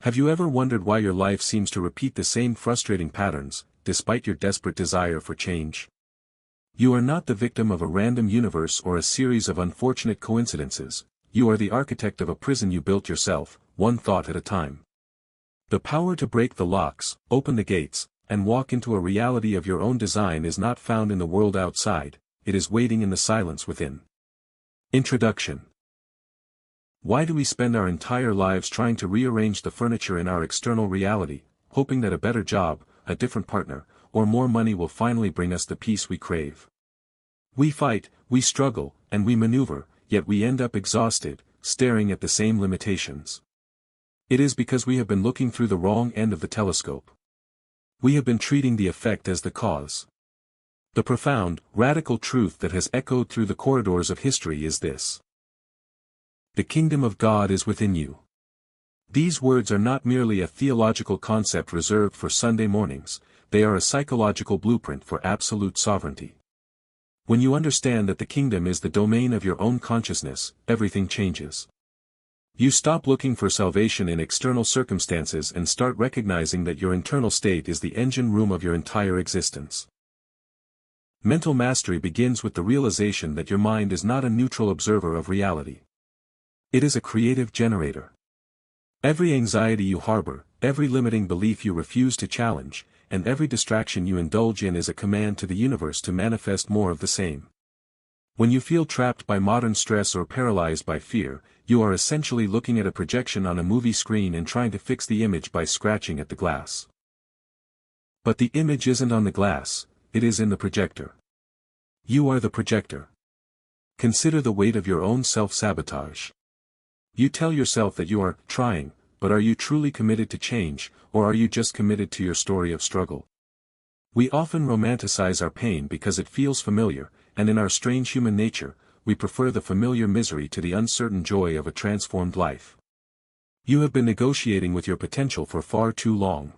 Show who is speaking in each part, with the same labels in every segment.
Speaker 1: Have you ever wondered why your life seems to repeat the same frustrating patterns, despite your desperate desire for change? You are not the victim of a random universe or a series of unfortunate coincidences, you are the architect of a prison you built yourself, one thought at a time. The power to break the locks, open the gates, and walk into a reality of your own design is not found in the world outside, it is waiting in the silence within. Introduction. Why do we spend our entire lives trying to rearrange the furniture in our external reality, hoping that a better job, a different partner, or more money will finally bring us the peace we crave? We fight, we struggle, and we maneuver, yet we end up exhausted, staring at the same limitations. It is because we have been looking through the wrong end of the telescope. We have been treating the effect as the cause. The profound, radical truth that has echoed through the corridors of history is this: the kingdom of God is within you. These words are not merely a theological concept reserved for Sunday mornings, they are a psychological blueprint for absolute sovereignty. When you understand that the kingdom is the domain of your own consciousness, everything changes. You stop looking for salvation in external circumstances and start recognizing that your internal state is the engine room of your entire existence. Mental mastery begins with the realization that your mind is not a neutral observer of reality. It is a creative generator. Every anxiety you harbor, every limiting belief you refuse to challenge, and every distraction you indulge in is a command to the universe to manifest more of the same. When you feel trapped by modern stress or paralyzed by fear, you are essentially looking at a projection on a movie screen and trying to fix the image by scratching at the glass. But the image isn't on the glass, it is in the projector. You are the projector. Consider the weight of your own self-sabotage. You tell yourself that you are trying, but are you truly committed to change, or are you just committed to your story of struggle? We often romanticize our pain because it feels familiar, and in our strange human nature, we prefer the familiar misery to the uncertain joy of a transformed life. You have been negotiating with your potential for far too long.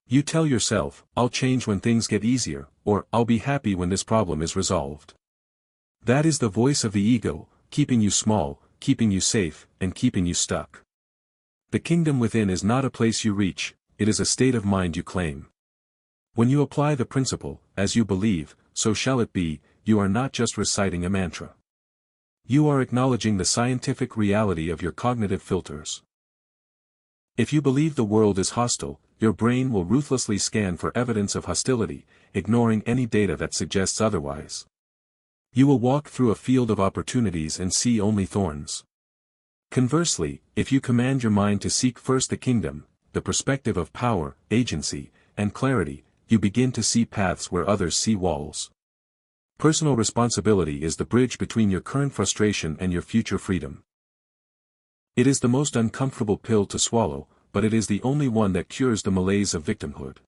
Speaker 1: You tell yourself, I'll change when things get easier, or I'll be happy when this problem is resolved. That is the voice of the ego, keeping you small, keeping you safe, and keeping you stuck. The kingdom within is not a place you reach, it is a state of mind you claim. When you apply the principle, as you believe, so shall it be, you are not just reciting a mantra. You are acknowledging the scientific reality of your cognitive filters. If you believe the world is hostile, your brain will ruthlessly scan for evidence of hostility, ignoring any data that suggests otherwise. You will walk through a field of opportunities and see only thorns. Conversely, if you command your mind to seek first the kingdom, the perspective of power, agency, and clarity, you begin to see paths where others see walls. Personal responsibility is the bridge between your current frustration and your future freedom. It is the most uncomfortable pill to swallow, but it is the only one that cures the malaise of victimhood.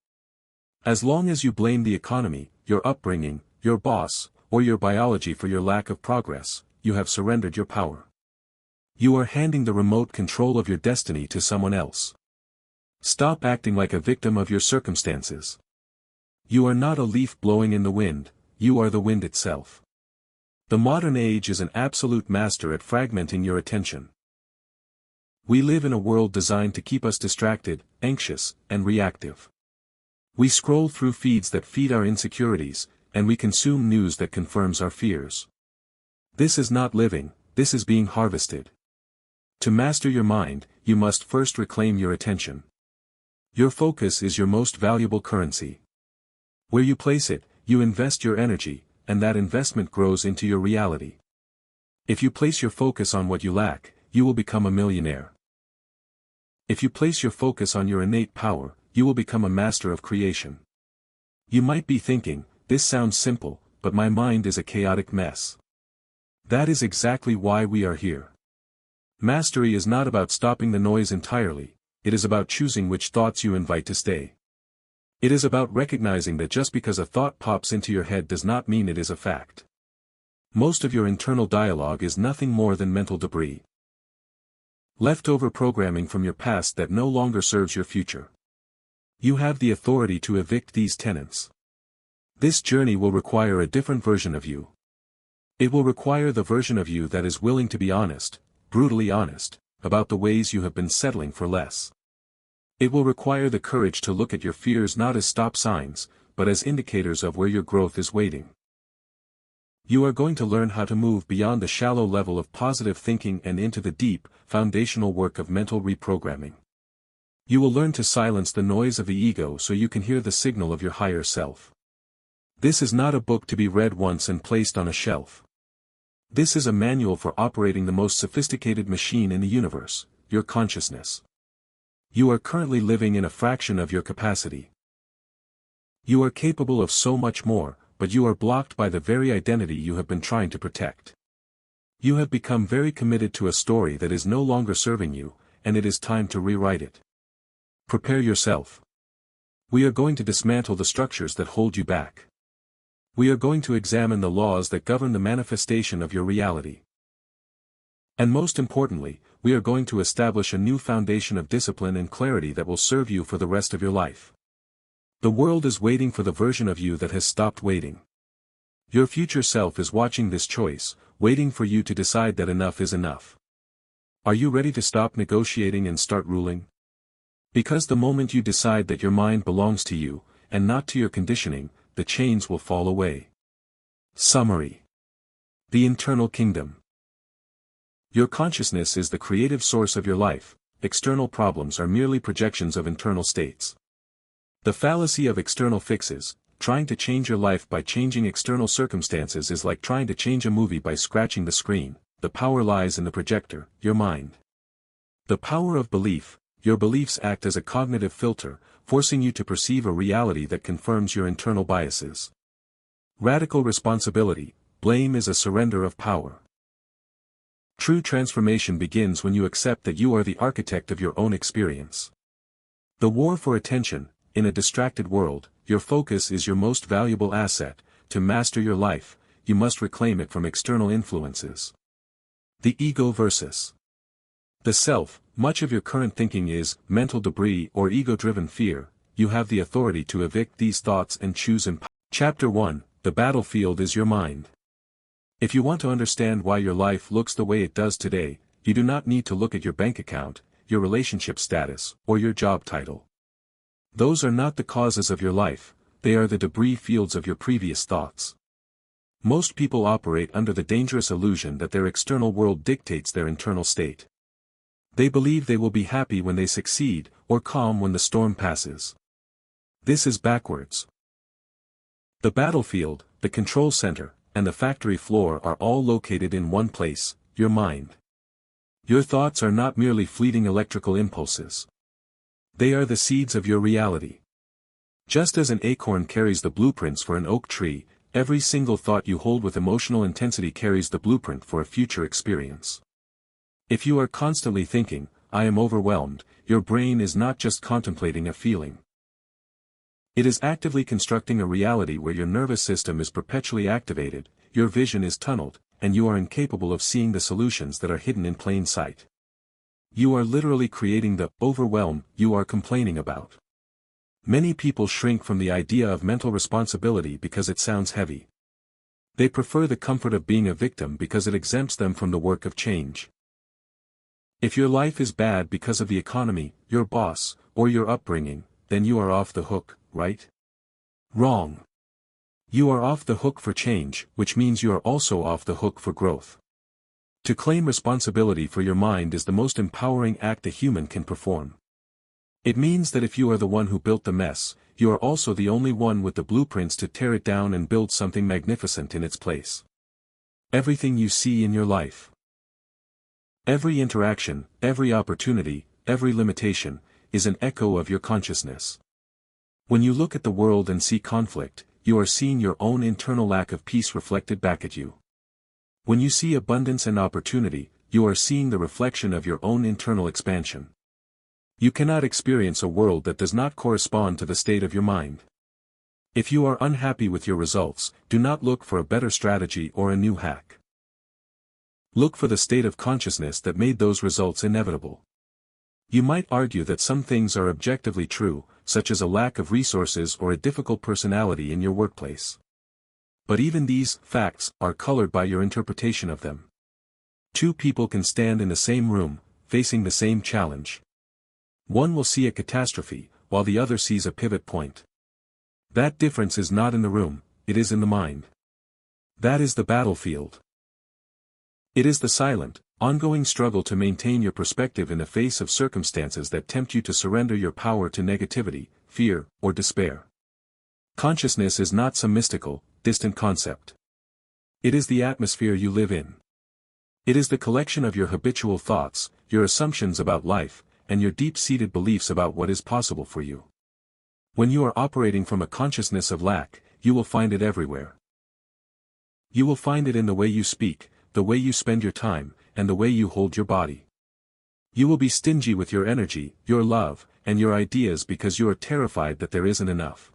Speaker 1: As long as you blame the economy, your upbringing, your boss, or your biology for your lack of progress, you have surrendered your power. You are handing the remote control of your destiny to someone else. Stop acting like a victim of your circumstances. You are not a leaf blowing in the wind, you are the wind itself. The modern age is an absolute master at fragmenting your attention. We live in a world designed to keep us distracted, anxious, and reactive. We scroll through feeds that feed our insecurities, and we consume news that confirms our fears. This is not living, this is being harvested. To master your mind, you must first reclaim your attention. Your focus is your most valuable currency. Where you place it, you invest your energy, and that investment grows into your reality. If you place your focus on what you lack, you will become a millionaire. If you place your focus on your innate power, you will become a master of creation. You might be thinking, this sounds simple, but my mind is a chaotic mess. That is exactly why we are here. Mastery is not about stopping the noise entirely, it is about choosing which thoughts you invite to stay. It is about recognizing that just because a thought pops into your head does not mean it is a fact. Most of your internal dialogue is nothing more than mental debris. Leftover programming from your past that no longer serves your future. You have the authority to evict these tenants. This journey will require a different version of you. It will require the version of you that is willing to be honest, brutally honest, about the ways you have been settling for less. It will require the courage to look at your fears not as stop signs, but as indicators of where your growth is waiting. You are going to learn how to move beyond the shallow level of positive thinking and into the deep, foundational work of mental reprogramming. You will learn to silence the noise of the ego so you can hear the signal of your higher self. This is not a book to be read once and placed on a shelf. This is a manual for operating the most sophisticated machine in the universe, your consciousness. You are currently living in a fraction of your capacity. You are capable of so much more, but you are blocked by the very identity you have been trying to protect. You have become very committed to a story that is no longer serving you, and it is time to rewrite it. Prepare yourself. We are going to dismantle the structures that hold you back. We are going to examine the laws that govern the manifestation of your reality. And most importantly, we are going to establish a new foundation of discipline and clarity that will serve you for the rest of your life. The world is waiting for the version of you that has stopped waiting. Your future self is watching this choice, waiting for you to decide that enough is enough. Are you ready to stop negotiating and start ruling? Because the moment you decide that your mind belongs to you, and not to your conditioning, the chains will fall away. Summary. The internal kingdom. Your consciousness is the creative source of your life. External problems are merely projections of internal states. The fallacy of external fixes, trying to change your life by changing external circumstances, is like trying to change a movie by scratching the screen. The power lies in the projector, your mind. The power of belief. Your beliefs act as a cognitive filter, forcing you to perceive a reality that confirms your internal biases. Radical responsibility. Blame is a surrender of power. True transformation begins when you accept that you are the architect of your own experience. The war for attention. In a distracted world, your focus is your most valuable asset. To master your life, you must reclaim it from external influences. The ego versus the self. Much of your current thinking is mental debris or ego-driven fear. You have the authority to evict these thoughts and choose empowerment. Chapter 1. The battlefield is your mind. If you want to understand why your life looks the way it does today, you do not need to look at your bank account, your relationship status, or your job title. Those are not the causes of your life, they are the debris fields of your previous thoughts. Most people operate under the dangerous illusion that their external world dictates their internal state. They believe they will be happy when they succeed, or calm when the storm passes. This is backwards. The battlefield, the control center, and the factory floor are all located in one place, your mind. Your thoughts are not merely fleeting electrical impulses. They are the seeds of your reality. Just as an acorn carries the blueprints for an oak tree, every single thought you hold with emotional intensity carries the blueprint for a future experience. If you are constantly thinking, "I am overwhelmed," your brain is not just contemplating a feeling. It is actively constructing a reality where your nervous system is perpetually activated, your vision is tunneled, and you are incapable of seeing the solutions that are hidden in plain sight. You are literally creating the overwhelm you are complaining about. Many people shrink from the idea of mental responsibility because it sounds heavy. They prefer the comfort of being a victim because it exempts them from the work of change. If your life is bad because of the economy, your boss, or your upbringing, then you are off the hook, right? Wrong. You are off the hook for change, which means you are also off the hook for growth. To claim responsibility for your mind is the most empowering act a human can perform. It means that if you are the one who built the mess, you are also the only one with the blueprints to tear it down and build something magnificent in its place. Everything you see in your life, every interaction, every opportunity, every limitation, is an echo of your consciousness. When you look at the world and see conflict, you are seeing your own internal lack of peace reflected back at you. When you see abundance and opportunity, you are seeing the reflection of your own internal expansion. You cannot experience a world that does not correspond to the state of your mind. If you are unhappy with your results, do not look for a better strategy or a new hack. Look for the state of consciousness that made those results inevitable. You might argue that some things are objectively true, such as a lack of resources or a difficult personality in your workplace. But even these facts are colored by your interpretation of them. Two people can stand in the same room, facing the same challenge. One will see a catastrophe, while the other sees a pivot point. That difference is not in the room, it is in the mind. That is the battlefield. It is the silent, ongoing struggle to maintain your perspective in the face of circumstances that tempt you to surrender your power to negativity, fear, or despair. Consciousness is not some mystical, distant concept. It is the atmosphere you live in. It is the collection of your habitual thoughts, your assumptions about life, and your deep-seated beliefs about what is possible for you. When you are operating from a consciousness of lack, you will find it everywhere. You will find it in the way you speak, the way you spend your time, and the way you hold your body. You will be stingy with your energy, your love, and your ideas because you are terrified that there isn't enough.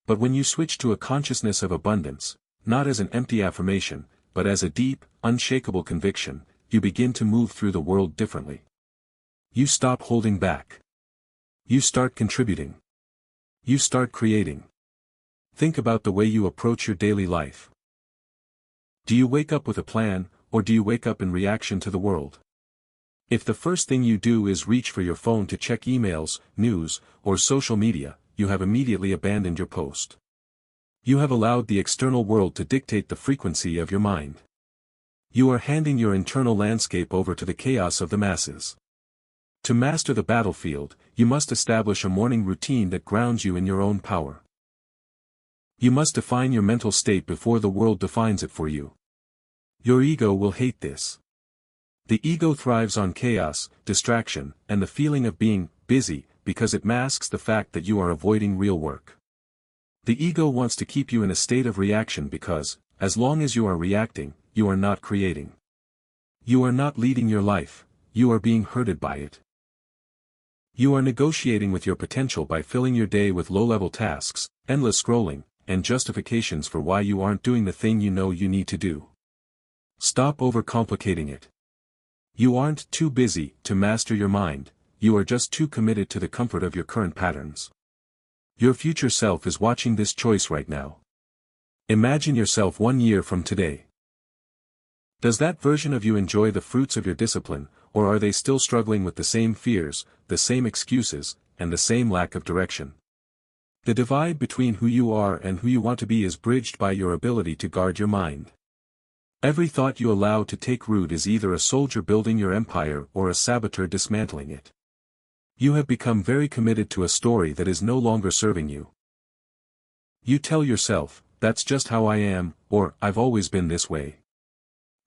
Speaker 1: But when you switch to a consciousness of abundance, not as an empty affirmation, but as a deep, unshakable conviction, you begin to move through the world differently. You stop holding back. You start contributing. You start creating. Think about the way you approach your daily life. Do you wake up with a plan, or do you wake up in reaction to the world? If the first thing you do is reach for your phone to check emails, news, or social media, you have immediately abandoned your post. You have allowed the external world to dictate the frequency of your mind. You are handing your internal landscape over to the chaos of the masses. To master the battlefield, you must establish a morning routine that grounds you in your own power. You must define your mental state before the world defines it for you. Your ego will hate this. The ego thrives on chaos, distraction, and the feeling of being busy, because it masks the fact that you are avoiding real work. The ego wants to keep you in a state of reaction because, as long as you are reacting, you are not creating. You are not leading your life, you are being herded by it. You are negotiating with your potential by filling your day with low-level tasks, endless scrolling, and justifications for why you aren't doing the thing you know you need to do. Stop overcomplicating it. You aren't too busy to master your mind, you are just too committed to the comfort of your current patterns. Your future self is watching this choice right now. Imagine yourself 1 year from today. Does that version of you enjoy the fruits of your discipline, or are they still struggling with the same fears, the same excuses, and the same lack of direction? The divide between who you are and who you want to be is bridged by your ability to guard your mind. Every thought you allow to take root is either a soldier building your empire or a saboteur dismantling it. You have become very committed to a story that is no longer serving you. You tell yourself, "That's just how I am," or "I've always been this way."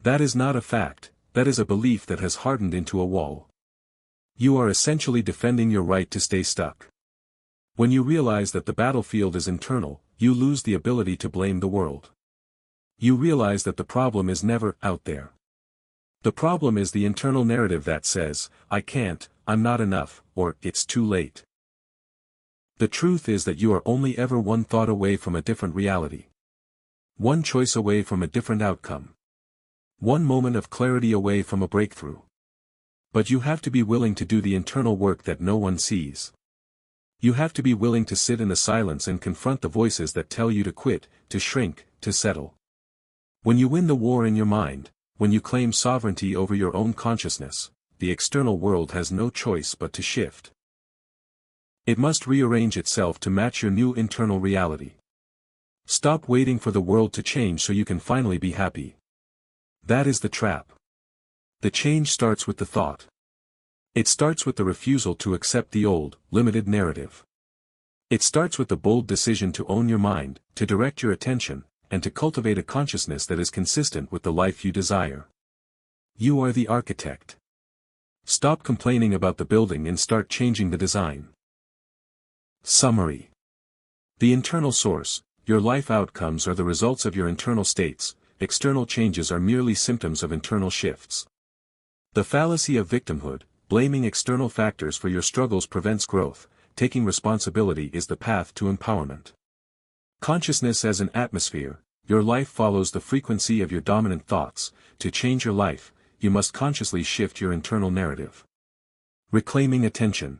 Speaker 1: That is not a fact, that is a belief that has hardened into a wall. You are essentially defending your right to stay stuck. When you realize that the battlefield is internal, you lose the ability to blame the world. You realize that the problem is never out there. The problem is the internal narrative that says, "I can't, I'm not enough," or "it's too late." The truth is that you are only ever one thought away from a different reality. One choice away from a different outcome. One moment of clarity away from a breakthrough. But you have to be willing to do the internal work that no one sees. You have to be willing to sit in the silence and confront the voices that tell you to quit, to shrink, to settle. When you win the war in your mind, when you claim sovereignty over your own consciousness, the external world has no choice but to shift. It must rearrange itself to match your new internal reality. Stop waiting for the world to change so you can finally be happy. That is the trap. The change starts with the thought. It starts with the refusal to accept the old, limited narrative. It starts with the bold decision to own your mind, to direct your attention, and to cultivate a consciousness that is consistent with the life you desire. You are the architect. Stop complaining about the building and start changing the design. Summary. The internal source, your life outcomes are the results of your internal states, external changes are merely symptoms of internal shifts. The fallacy of victimhood, blaming external factors for your struggles prevents growth, taking responsibility is the path to empowerment. Consciousness as an atmosphere, your life follows the frequency of your dominant thoughts. To change your life, you must consciously shift your internal narrative. Reclaiming attention.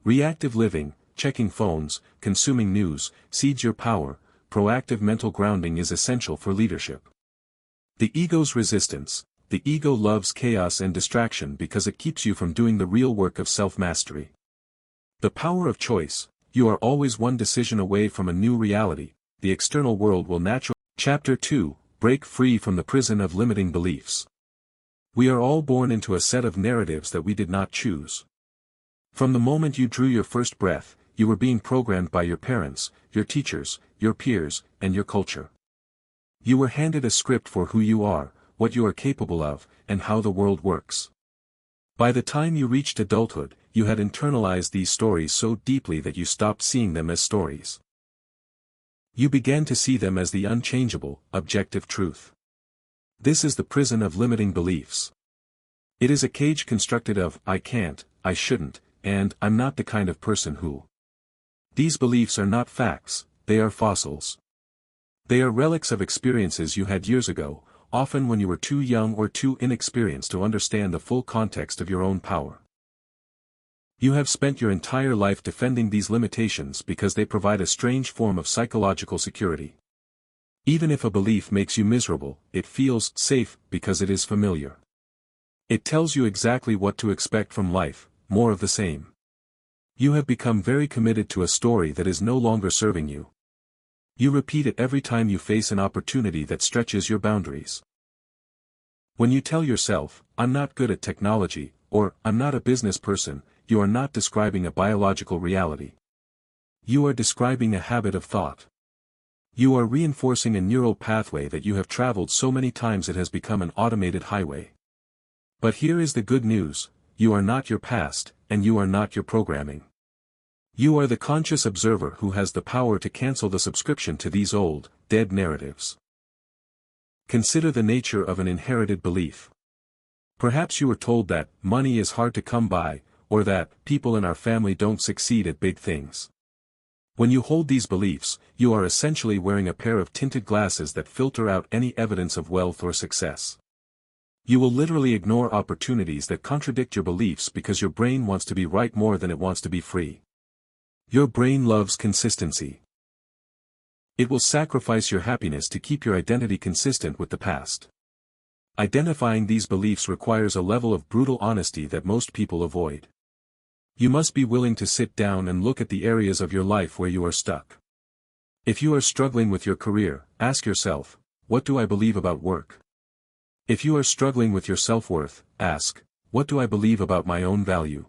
Speaker 1: Reactive living, checking phones, consuming news, cedes your power. Proactive mental grounding is essential for leadership. The ego's resistance, the ego loves chaos and distraction because it keeps you from doing the real work of self-mastery. The power of choice: you are always one decision away from a new reality. The external world will naturally. Chapter 2: Break free from the prison of limiting beliefs. We are all born into a set of narratives that we did not choose. From the moment you drew your first breath, you were being programmed by your parents, your teachers, your peers, and your culture. You were handed a script for who you are, what you are capable of, and how the world works. By the time you reached adulthood, you had internalized these stories so deeply that you stopped seeing them as stories. You began to see them as the unchangeable, objective truth. This is the prison of limiting beliefs. It is a cage constructed of "I can't," "I shouldn't," and "I'm not the kind of person who." These beliefs are not facts, they are fossils. They are relics of experiences you had years ago, often when you were too young or too inexperienced to understand the full context of your own power. You have spent your entire life defending these limitations because they provide a strange form of psychological security. Even if a belief makes you miserable, it feels safe because it is familiar. It tells you exactly what to expect from life, more of the same. You have become very committed to a story that is no longer serving you. You repeat it every time you face an opportunity that stretches your boundaries. When you tell yourself, "I'm not good at technology," or "I'm not a business person," you are not describing a biological reality. You are describing a habit of thought. You are reinforcing a neural pathway that you have traveled so many times it has become an automated highway. But here is the good news: you are not your past, and you are not your programming. You are the conscious observer who has the power to cancel the subscription to these old, dead narratives. Consider the nature of an inherited belief. Perhaps you were told that money is hard to come by, or that people in our family don't succeed at big things. When you hold these beliefs, you are essentially wearing a pair of tinted glasses that filter out any evidence of wealth or success. You will literally ignore opportunities that contradict your beliefs because your brain wants to be right more than it wants to be free. Your brain loves consistency. It will sacrifice your happiness to keep your identity consistent with the past. Identifying these beliefs requires a level of brutal honesty that most people avoid. You must be willing to sit down and look at the areas of your life where you are stuck. If you are struggling with your career, ask yourself, what do I believe about work? If you are struggling with your self-worth, ask, what do I believe about my own value?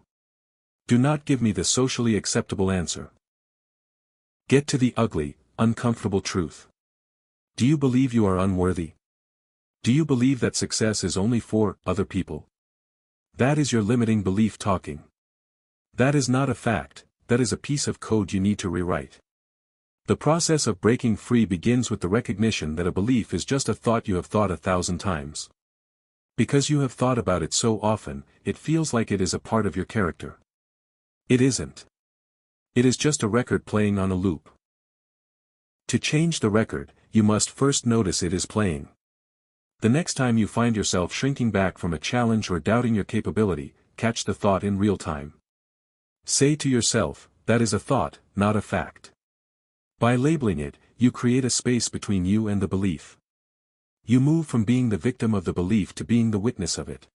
Speaker 1: Do not give me the socially acceptable answer. Get to the ugly, uncomfortable truth. Do you believe you are unworthy? Do you believe that success is only for other people? That is your limiting belief talking. That is not a fact, that is a piece of code you need to rewrite. The process of breaking free begins with the recognition that a belief is just a thought you have thought 1,000 times. Because you have thought about it so often, it feels like it is a part of your character. It isn't. It is just a record playing on a loop. To change the record, you must first notice it is playing. The next time you find yourself shrinking back from a challenge or doubting your capability, catch the thought in real time. Say to yourself, that is a thought, not a fact. By labeling it, you create a space between you and the belief. You move from being the victim of the belief to being the witness of it.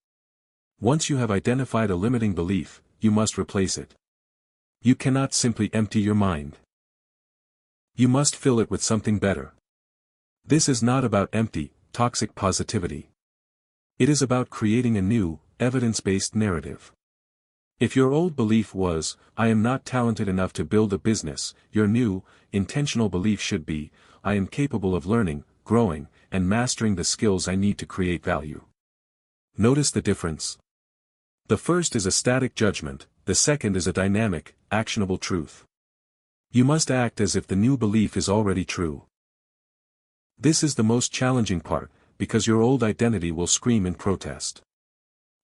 Speaker 1: Once you have identified a limiting belief, you must replace it. You cannot simply empty your mind. You must fill it with something better. This is not about empty, toxic positivity. It is about creating a new, evidence-based narrative. If your old belief was, "I am not talented enough to build a business," your new, intentional belief should be, "I am capable of learning, growing, and mastering the skills I need to create value." Notice the difference. The first is a static judgment, the second is a dynamic, actionable truth. You must act as if the new belief is already true. This is the most challenging part, because your old identity will scream in protest.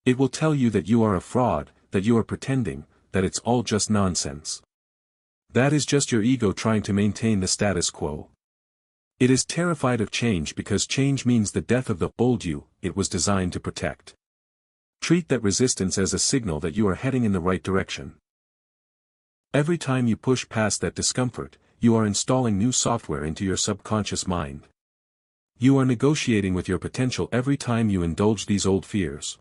Speaker 1: It will tell you that you are a fraud, that you are pretending, that it's all just nonsense. That is just your ego trying to maintain the status quo. It is terrified of change because change means the death of the old you it was designed to protect. Treat that resistance as a signal that you are heading in the right direction. Every time you push past that discomfort, you are installing new software into your subconscious mind. You are negotiating with your potential every time you indulge these old fears.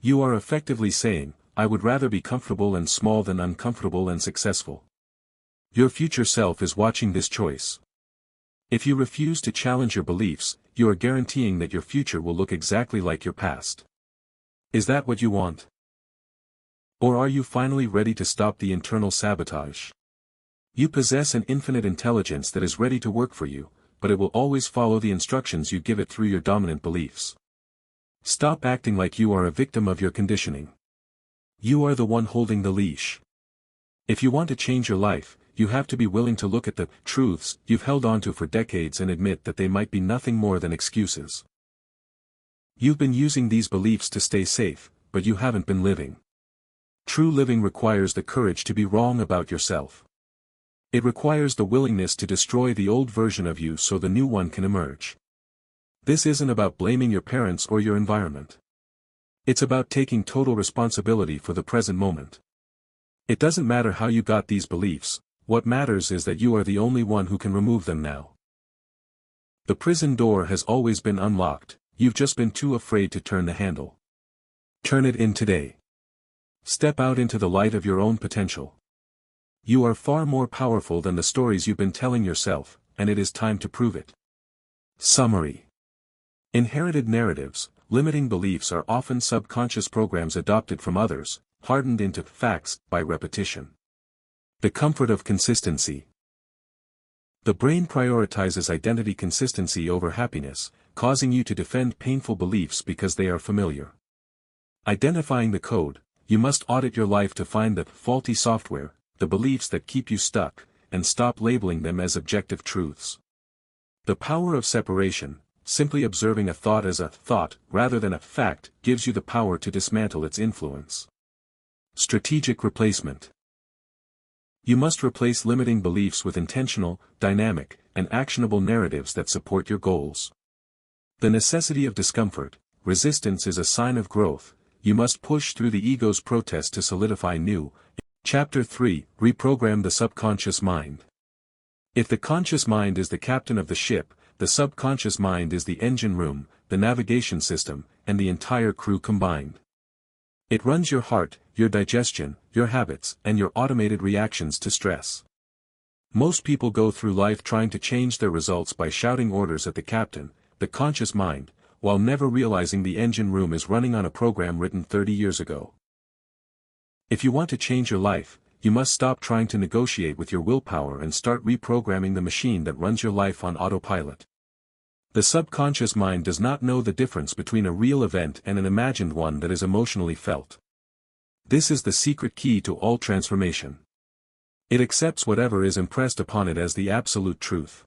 Speaker 1: You are effectively saying, I would rather be comfortable and small than uncomfortable and successful. Your future self is watching this choice. If you refuse to challenge your beliefs, you are guaranteeing that your future will look exactly like your past. Is that what you want? Or are you finally ready to stop the internal sabotage? You possess an infinite intelligence that is ready to work for you, but it will always follow the instructions you give it through your dominant beliefs. Stop acting like you are a victim of your conditioning. You are the one holding the leash. If you want to change your life, you have to be willing to look at the truths you've held onto for decades and admit that they might be nothing more than excuses. You've been using these beliefs to stay safe, but you haven't been living. True living requires the courage to be wrong about yourself. It requires the willingness to destroy the old version of you so the new one can emerge. This isn't about blaming your parents or your environment. It's about taking total responsibility for the present moment. It doesn't matter how you got these beliefs, what matters is that you are the only one who can remove them now. The prison door has always been unlocked, you've just been too afraid to turn the handle. Turn it in today. Step out into the light of your own potential. You are far more powerful than the stories you've been telling yourself, and it is time to prove it. Summary. Inherited narratives, limiting beliefs are often subconscious programs adopted from others, hardened into facts by repetition. The comfort of consistency. The brain prioritizes identity consistency over happiness, causing you to defend painful beliefs because they are familiar. Identifying the code, you must audit your life to find the faulty software, the beliefs that keep you stuck, and stop labeling them as objective truths. The power of separation, simply observing a thought as a thought rather than a fact, gives you the power to dismantle its influence. Strategic replacement. You must replace limiting beliefs with intentional, dynamic, and actionable narratives that support your goals. The necessity of discomfort, resistance is a sign of growth, you must push through the ego's protest to solidify new. Chapter 3, Reprogram the Subconscious Mind. If the conscious mind is the captain of the ship, the subconscious mind is the engine room, the navigation system, and the entire crew combined. It runs your heart, your digestion, your habits, and your automated reactions to stress. Most people go through life trying to change their results by shouting orders at the captain, the conscious mind, while never realizing the engine room is running on a program written 30 years ago. If you want to change your life, you must stop trying to negotiate with your willpower and start reprogramming the machine that runs your life on autopilot. The subconscious mind does not know the difference between a real event and an imagined one that is emotionally felt. This is the secret key to all transformation. It accepts whatever is impressed upon it as the absolute truth.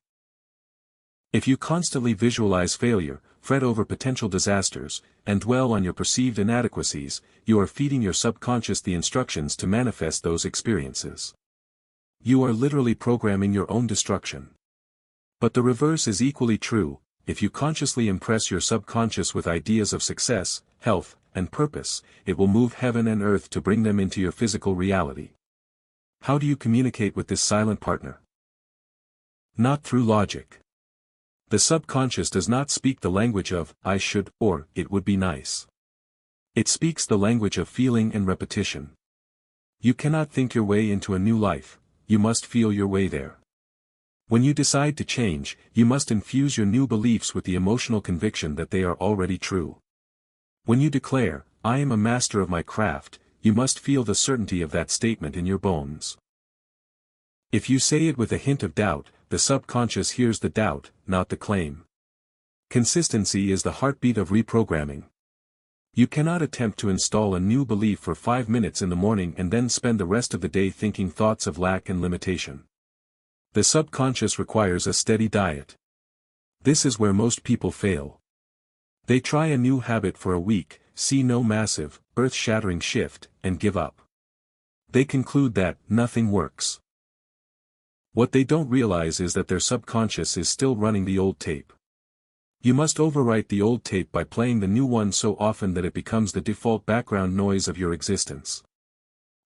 Speaker 1: If you constantly visualize failure, fret over potential disasters, and dwell on your perceived inadequacies, you are feeding your subconscious the instructions to manifest those experiences. You are literally programming your own destruction. But the reverse is equally true. If you consciously impress your subconscious with ideas of success, health, and purpose, it will move heaven and earth to bring them into your physical reality. How do you communicate with this silent partner? Not through logic. The subconscious does not speak the language of, I should, or, it would be nice. It speaks the language of feeling and repetition. You cannot think your way into a new life, you must feel your way there. When you decide to change, you must infuse your new beliefs with the emotional conviction that they are already true. When you declare, I am a master of my craft, you must feel the certainty of that statement in your bones. If you say it with a hint of doubt, the subconscious hears the doubt, not the claim. Consistency is the heartbeat of reprogramming. You cannot attempt to install a new belief for 5 minutes in the morning and then spend the rest of the day thinking thoughts of lack and limitation. The subconscious requires a steady diet. This is where most people fail. They try a new habit for a week, see no massive, earth-shattering shift, and give up. They conclude that nothing works. What they don't realize is that their subconscious is still running the old tape. You must overwrite the old tape by playing the new one so often that it becomes the default background noise of your existence.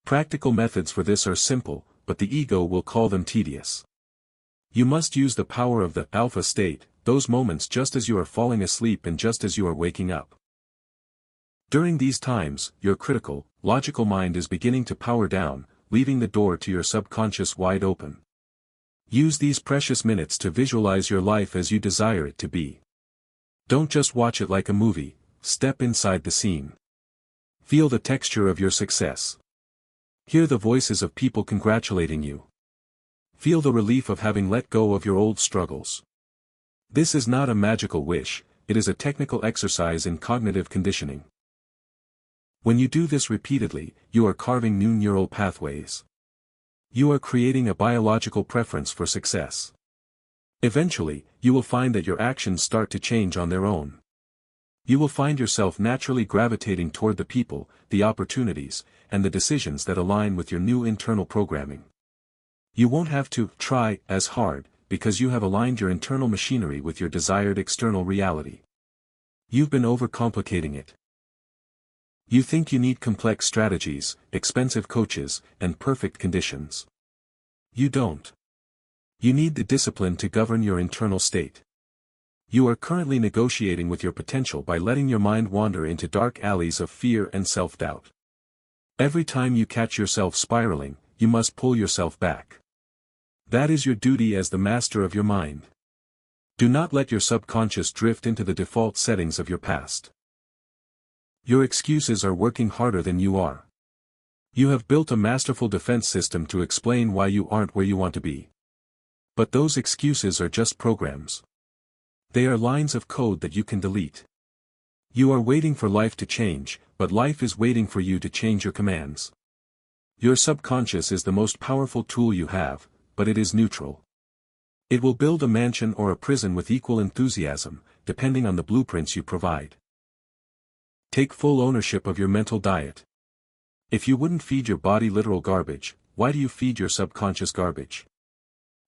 Speaker 1: Practical methods for this are simple, but the ego will call them tedious. You must use the power of the alpha state, those moments just as you are falling asleep and just as you are waking up. During these times, your critical, logical mind is beginning to power down, leaving the door to your subconscious wide open. Use these precious minutes to visualize your life as you desire it to be. Don't just watch it like a movie, step inside the scene. Feel the texture of your success. Hear the voices of people congratulating you. Feel the relief of having let go of your old struggles. This is not a magical wish, it is a technical exercise in cognitive conditioning. When you do this repeatedly, you are carving new neural pathways. You are creating a biological preference for success. Eventually, you will find that your actions start to change on their own. You will find yourself naturally gravitating toward the people, the opportunities, and the decisions that align with your new internal programming. You won't have to try as hard, because you have aligned your internal machinery with your desired external reality. You've been overcomplicating it. You think you need complex strategies, expensive coaches, and perfect conditions. You don't. You need the discipline to govern your internal state. You are currently negotiating with your potential by letting your mind wander into dark alleys of fear and self-doubt. Every time you catch yourself spiraling, you must pull yourself back. That is your duty as the master of your mind. Do not let your subconscious drift into the default settings of your past. Your excuses are working harder than you are. You have built a masterful defense system to explain why you aren't where you want to be. But those excuses are just programs. They are lines of code that you can delete. You are waiting for life to change, but life is waiting for you to change your commands. Your subconscious is the most powerful tool you have, but it is neutral. It will build a mansion or a prison with equal enthusiasm, depending on the blueprints you provide. Take full ownership of your mental diet. If you wouldn't feed your body literal garbage, why do you feed your subconscious garbage?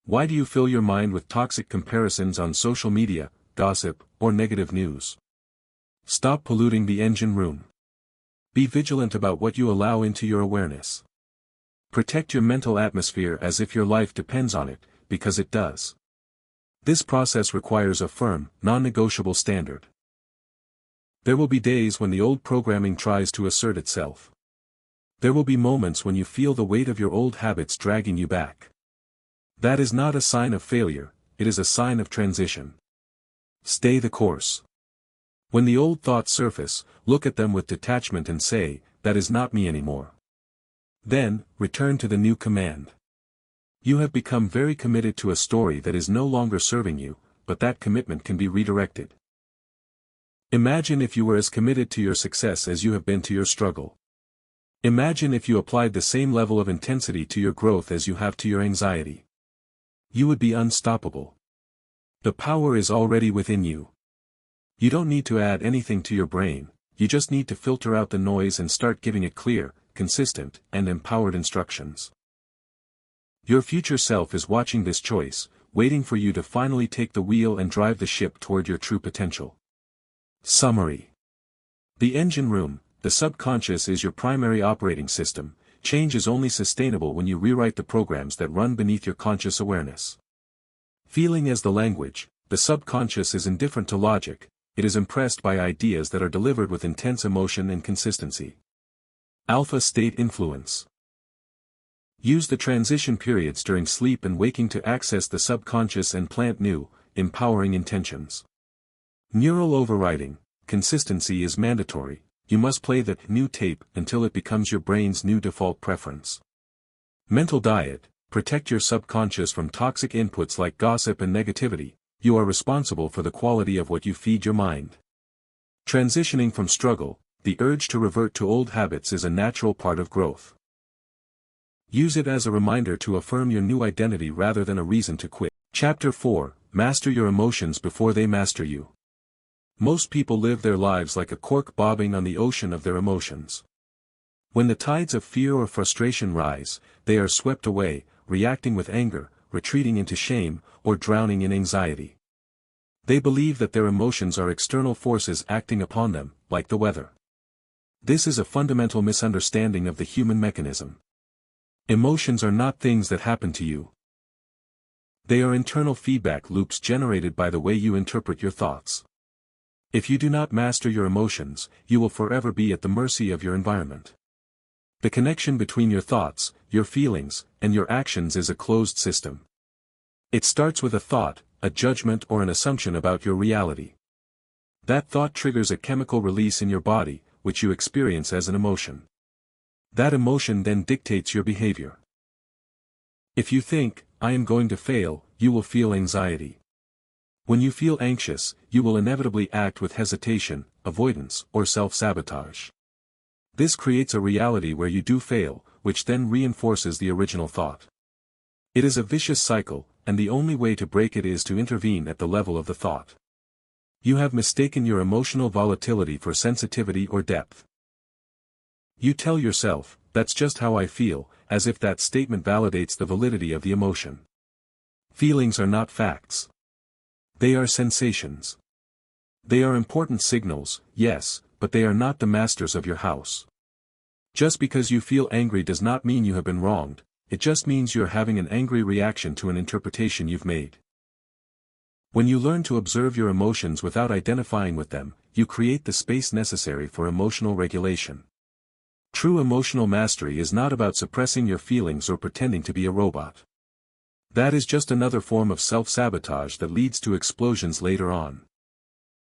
Speaker 1: Why do you fill your mind with toxic comparisons on social media, gossip, or negative news? Stop polluting the engine room. Be vigilant about what you allow into your awareness. Protect your mental atmosphere as if your life depends on it, because it does. This process requires a firm, non-negotiable standard. There will be days when the old programming tries to assert itself. There will be moments when you feel the weight of your old habits dragging you back. That is not a sign of failure, it is a sign of transition. Stay the course. When the old thoughts surface, look at them with detachment and say, "That is not me anymore." Then, return to the new command. You have become very committed to a story that is no longer serving you, but that commitment can be redirected. Imagine if you were as committed to your success as you have been to your struggle. Imagine if you applied the same level of intensity to your growth as you have to your anxiety. You would be unstoppable. The power is already within you. You don't need to add anything to your brain, you just need to filter out the noise and start giving it clear, consistent, and empowered instructions. Your future self is watching this choice, waiting for you to finally take the wheel and drive the ship toward your true potential. Summary. The engine room, the subconscious, is your primary operating system. Change is only sustainable when you rewrite the programs that run beneath your conscious awareness. Feeling as the language, the subconscious is indifferent to logic, it is impressed by ideas that are delivered with intense emotion and consistency. Alpha state influence. Use the transition periods during sleep and waking to access the subconscious and plant new, empowering intentions. Neural overriding, consistency is mandatory, you must play that new tape until it becomes your brain's new default preference. Mental diet, protect your subconscious from toxic inputs like gossip and negativity, you are responsible for the quality of what you feed your mind. Transitioning from struggle, the urge to revert to old habits is a natural part of growth. Use it as a reminder to affirm your new identity rather than a reason to quit. Chapter 4, Master your emotions before they master you. Most people live their lives like a cork bobbing on the ocean of their emotions. When the tides of fear or frustration rise, they are swept away, reacting with anger, retreating into shame, or drowning in anxiety. They believe that their emotions are external forces acting upon them, like the weather. This is a fundamental misunderstanding of the human mechanism. Emotions are not things that happen to you. They are internal feedback loops generated by the way you interpret your thoughts. If you do not master your emotions, you will forever be at the mercy of your environment. The connection between your thoughts, your feelings, and your actions is a closed system. It starts with a thought, a judgment or an assumption about your reality. That thought triggers a chemical release in your body, which you experience as an emotion. That emotion then dictates your behavior. If you think, "I am going to fail," you will feel anxiety. When you feel anxious, you will inevitably act with hesitation, avoidance, or self-sabotage. This creates a reality where you do fail, which then reinforces the original thought. It is a vicious cycle, and the only way to break it is to intervene at the level of the thought. You have mistaken your emotional volatility for sensitivity or depth. You tell yourself, "That's just how I feel," as if that statement validates the validity of the emotion. Feelings are not facts. They are sensations. They are important signals, yes, but they are not the masters of your house. Just because you feel angry does not mean you have been wronged, it just means you are having an angry reaction to an interpretation you've made. When you learn to observe your emotions without identifying with them, you create the space necessary for emotional regulation. True emotional mastery is not about suppressing your feelings or pretending to be a robot. That is just another form of self-sabotage that leads to explosions later on.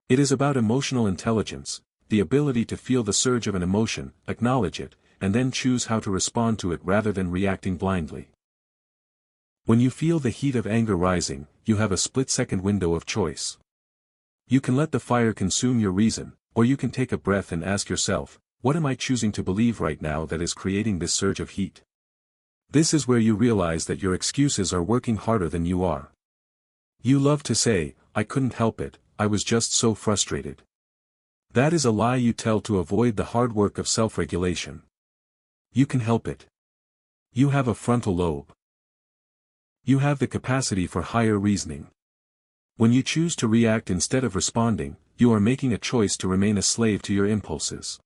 Speaker 1: It is about emotional intelligence, the ability to feel the surge of an emotion, acknowledge it, and then choose how to respond to it rather than reacting blindly. When you feel the heat of anger rising, you have a split-second window of choice. You can let the fire consume your reason, or you can take a breath and ask yourself, "What am I choosing to believe right now that is creating this surge of heat?" This is where you realize that your excuses are working harder than you are. You love to say, "I couldn't help it, I was just so frustrated." That is a lie you tell to avoid the hard work of self-regulation. You can help it. You have a frontal lobe. You have the capacity for higher reasoning. When you choose to react instead of responding, you are making a choice to remain a slave to your impulses.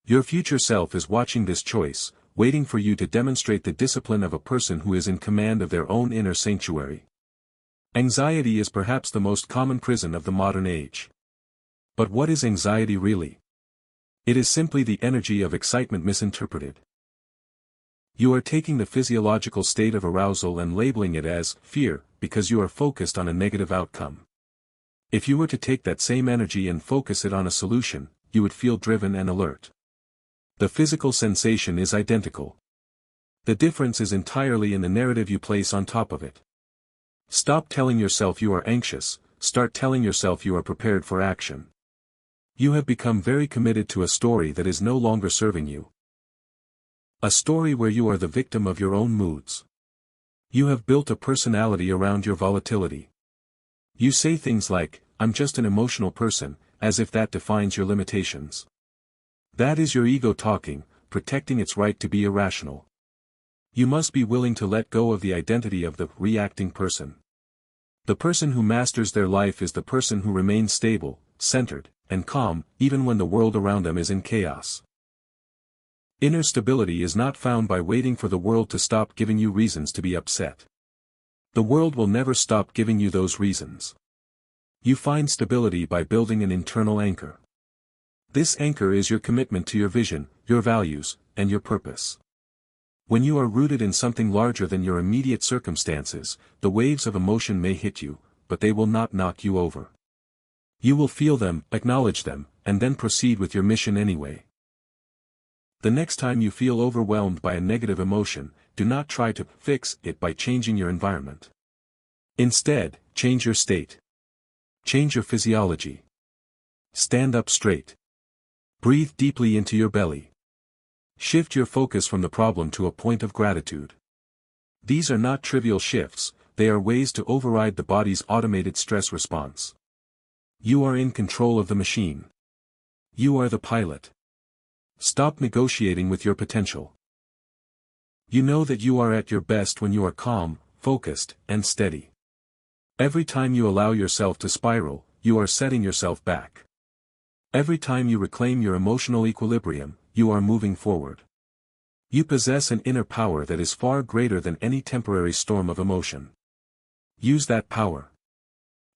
Speaker 1: Your future self is watching this choice, waiting for you to demonstrate the discipline of a person who is in command of their own inner sanctuary. Anxiety is perhaps the most common prison of the modern age. But what is anxiety really? It is simply the energy of excitement misinterpreted. You are taking the physiological state of arousal and labeling it as fear, because you are focused on a negative outcome. If you were to take that same energy and focus it on a solution, you would feel driven and alert. The physical sensation is identical. The difference is entirely in the narrative you place on top of it. Stop telling yourself you are anxious, start telling yourself you are prepared for action. You have become very committed to a story that is no longer serving you. A story where you are the victim of your own moods. You have built a personality around your volatility. You say things like, "I'm just an emotional person," as if that defines your limitations. That is your ego talking, protecting its right to be irrational. You must be willing to let go of the identity of the reacting person. The person who masters their life is the person who remains stable, centered, and calm, even when the world around them is in chaos. Inner stability is not found by waiting for the world to stop giving you reasons to be upset. The world will never stop giving you those reasons. You find stability by building an internal anchor. This anchor is your commitment to your vision, your values, and your purpose. When you are rooted in something larger than your immediate circumstances, the waves of emotion may hit you, but they will not knock you over. You will feel them, acknowledge them, and then proceed with your mission anyway. The next time you feel overwhelmed by a negative emotion, do not try to fix it by changing your environment. Instead, change your state. Change your physiology. Stand up straight. Breathe deeply into your belly. Shift your focus from the problem to a point of gratitude. These are not trivial shifts, they are ways to override the body's automated stress response. You are in control of the machine. You are the pilot. Stop negotiating with your potential. You know that you are at your best when you are calm, focused, and steady. Every time you allow yourself to spiral, you are setting yourself back. Every time you reclaim your emotional equilibrium, you are moving forward. You possess an inner power that is far greater than any temporary storm of emotion. Use that power.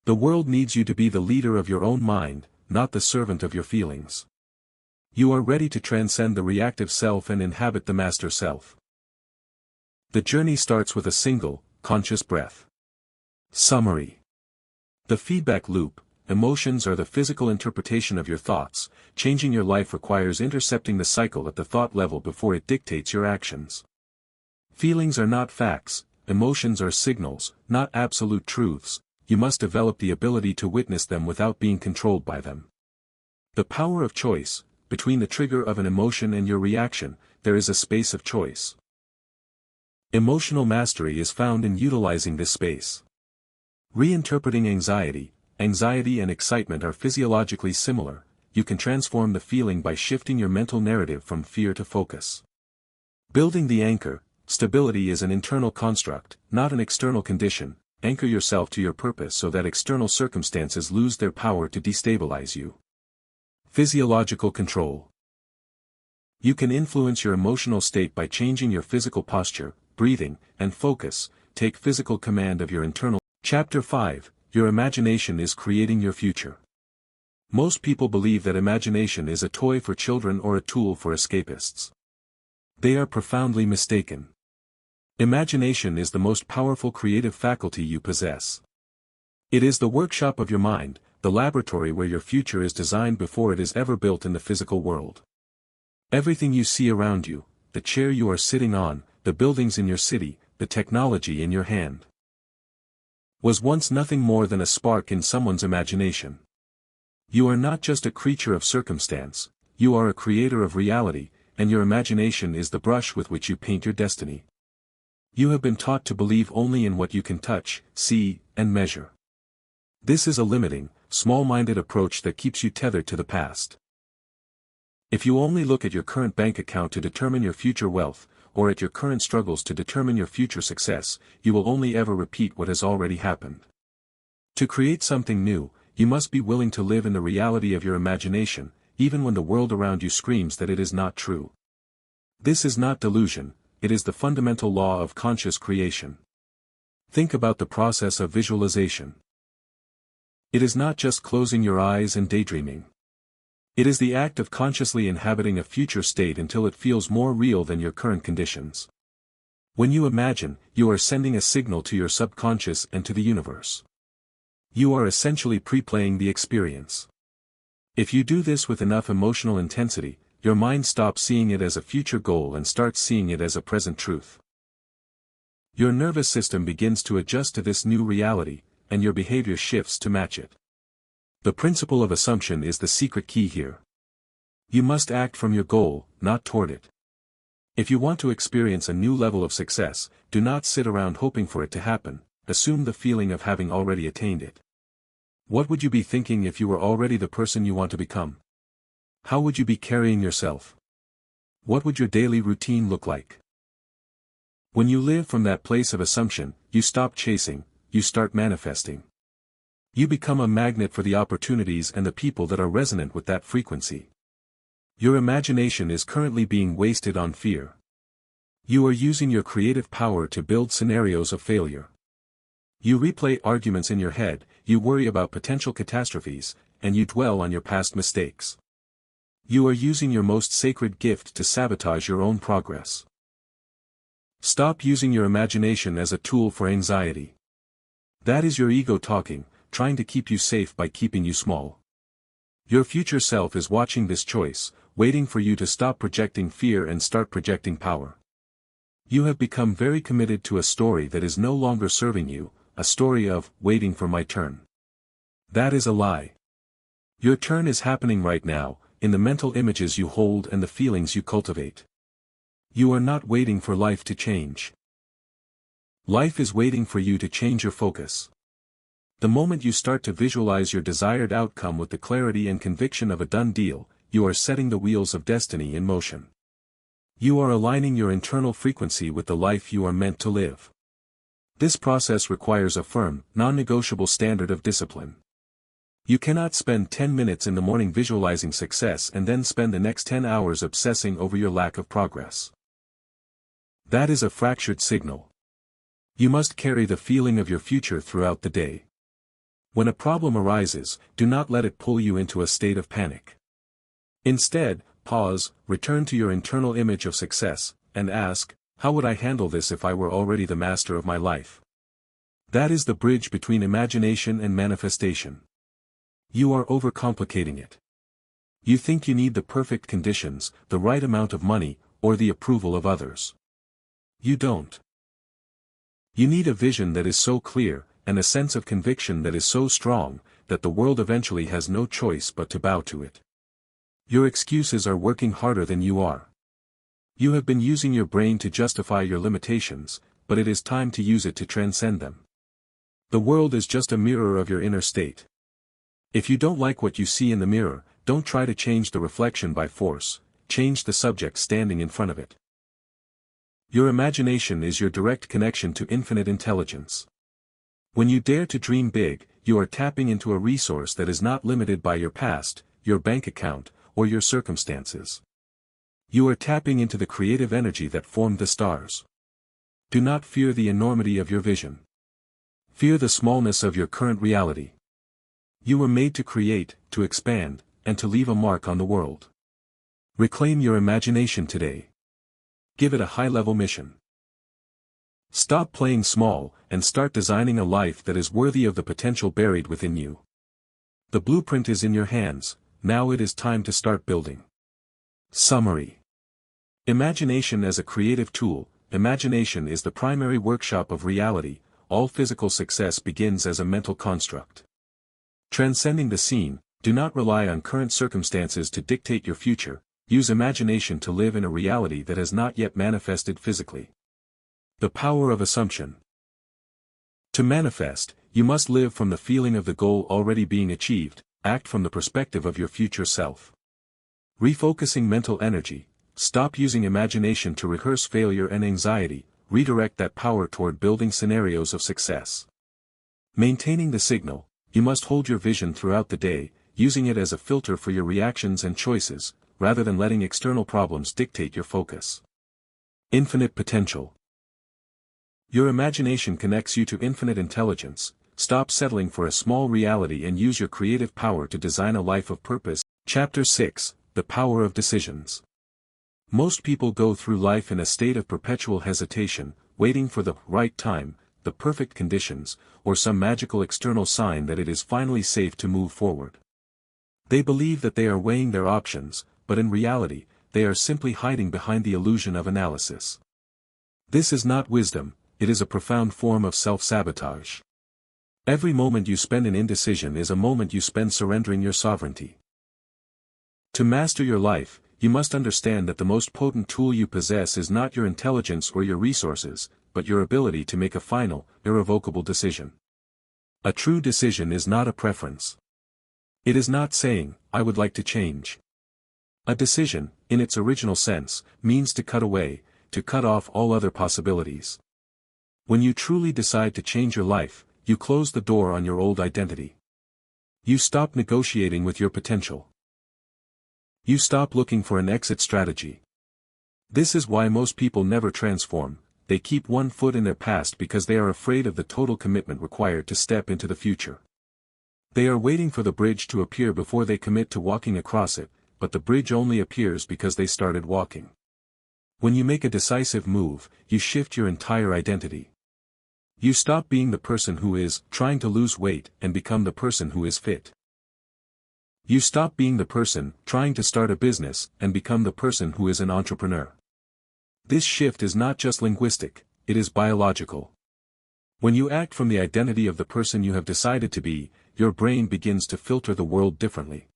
Speaker 1: The world needs you to be the leader of your own mind, not the servant of your feelings. You are ready to transcend the reactive self and inhabit the master self. The journey starts with a single, conscious breath. Summary. The feedback loop. Emotions are the physical interpretation of your thoughts. Changing your life requires intercepting the cycle at the thought level before it dictates your actions. Feelings are not facts, emotions are signals, not absolute truths. You must develop the ability to witness them without being controlled by them. The power of choice. Between the trigger of an emotion and your reaction, there is a space of choice. Emotional mastery is found in utilizing this space. Reinterpreting anxiety. Anxiety and excitement are physiologically similar. You can transform the feeling by shifting your mental narrative from fear to focus. Building the anchor. Stability is an internal construct, not an external condition. Anchor yourself to your purpose so that external circumstances lose their power to destabilize you. Physiological control. You can influence your emotional state by changing your physical posture, breathing, and focus. Take physical command of your internal. Chapter 5. Your imagination is creating your future. Most people believe that imagination is a toy for children or a tool for escapists. They are profoundly mistaken. Imagination is the most powerful creative faculty you possess. It is the workshop of your mind, the laboratory where your future is designed before it is ever built in the physical world. Everything you see around you, the chair you are sitting on, the buildings in your city, the technology in your hand, was once nothing more than a spark in someone's imagination. You are not just a creature of circumstance, you are a creator of reality, and your imagination is the brush with which you paint your destiny. You have been taught to believe only in what you can touch, see, and measure. This is a limiting, small-minded approach that keeps you tethered to the past. If you only look at your current bank account to determine your future wealth, or at your current struggles to determine your future success, you will only ever repeat what has already happened. To create something new, you must be willing to live in the reality of your imagination, even when the world around you screams that it is not true. This is not delusion, it is the fundamental law of conscious creation. Think about the process of visualization. It is not just closing your eyes and daydreaming. It is the act of consciously inhabiting a future state until it feels more real than your current conditions. When you imagine, you are sending a signal to your subconscious and to the universe. You are essentially pre-playing the experience. If you do this with enough emotional intensity, your mind stops seeing it as a future goal and starts seeing it as a present truth. Your nervous system begins to adjust to this new reality, and your behavior shifts to match it. The principle of assumption is the secret key here. You must act from your goal, not toward it. If you want to experience a new level of success, do not sit around hoping for it to happen, assume the feeling of having already attained it. What would you be thinking if you were already the person you want to become? How would you be carrying yourself? What would your daily routine look like? When you live from that place of assumption, you stop chasing, you start manifesting. You become a magnet for the opportunities and the people that are resonant with that frequency. Your imagination is currently being wasted on fear. You are using your creative power to build scenarios of failure. You replay arguments in your head, you worry about potential catastrophes, and you dwell on your past mistakes. You are using your most sacred gift to sabotage your own progress. Stop using your imagination as a tool for anxiety. That is your ego talking, trying to keep you safe by keeping you small. Your future self is watching this choice, waiting for you to stop projecting fear and start projecting power. You have become very committed to a story that is no longer serving you, a story of, waiting for my turn. That is a lie. Your turn is happening right now, in the mental images you hold and the feelings you cultivate. You are not waiting for life to change. Life is waiting for you to change your focus. The moment you start to visualize your desired outcome with the clarity and conviction of a done deal, you are setting the wheels of destiny in motion. You are aligning your internal frequency with the life you are meant to live. This process requires a firm, non-negotiable standard of discipline. You cannot spend 10 minutes in the morning visualizing success and then spend the next 10 hours obsessing over your lack of progress. That is a fractured signal. You must carry the feeling of your future throughout the day. When a problem arises, do not let it pull you into a state of panic. Instead, pause, return to your internal image of success, and ask, how would I handle this if I were already the master of my life? That is the bridge between imagination and manifestation. You are overcomplicating it. You think you need the perfect conditions, the right amount of money, or the approval of others. You don't. You need a vision that is so clear, and a sense of conviction that is so strong, that the world eventually has no choice but to bow to it. Your excuses are working harder than you are. You have been using your brain to justify your limitations, but it is time to use it to transcend them. The world is just a mirror of your inner state. If you don't like what you see in the mirror, don't try to change the reflection by force, change the subject standing in front of it. Your imagination is your direct connection to infinite intelligence. When you dare to dream big, you are tapping into a resource that is not limited by your past, your bank account, or your circumstances. You are tapping into the creative energy that formed the stars. Do not fear the enormity of your vision. Fear the smallness of your current reality. You were made to create, to expand, and to leave a mark on the world. Reclaim your imagination today. Give it a high-level mission. Stop playing small, and start designing a life that is worthy of the potential buried within you. The blueprint is in your hands, now it is time to start building. Summary. Imagination as a creative tool. Imagination is the primary workshop of reality. All physical success begins as a mental construct. Transcending the scene, do not rely on current circumstances to dictate your future, use imagination to live in a reality that has not yet manifested physically. The power of assumption. To manifest, you must live from the feeling of the goal already being achieved, act from the perspective of your future self. Refocusing mental energy, stop using imagination to rehearse failure and anxiety, redirect that power toward building scenarios of success. Maintaining the signal, you must hold your vision throughout the day, using it as a filter for your reactions and choices, rather than letting external problems dictate your focus. Infinite potential. Your imagination connects you to infinite intelligence. Stop settling for a small reality and use your creative power to design a life of purpose. Chapter 6, The Power of Decisions. Most people go through life in a state of perpetual hesitation, waiting for the right time, the perfect conditions, or some magical external sign that it is finally safe to move forward. They believe that they are weighing their options, but in reality, they are simply hiding behind the illusion of analysis. This is not wisdom, it is a profound form of self-sabotage. Every moment you spend in indecision is a moment you spend surrendering your sovereignty. To master your life, you must understand that the most potent tool you possess is not your intelligence or your resources, but your ability to make a final, irrevocable decision. A true decision is not a preference. It is not saying, I would like to change. A decision, in its original sense, means to cut away, to cut off all other possibilities. When you truly decide to change your life, you close the door on your old identity. You stop negotiating with your potential. You stop looking for an exit strategy. This is why most people never transform. They keep one foot in their past because they are afraid of the total commitment required to step into the future. They are waiting for the bridge to appear before they commit to walking across it, but the bridge only appears because they started walking. When you make a decisive move, you shift your entire identity. You stop being the person who is trying to lose weight and become the person who is fit. You stop being the person trying to start a business and become the person who is an entrepreneur. This shift is not just linguistic, it is biological. When you act from the identity of the person you have decided to be, your brain begins to filter the world differently.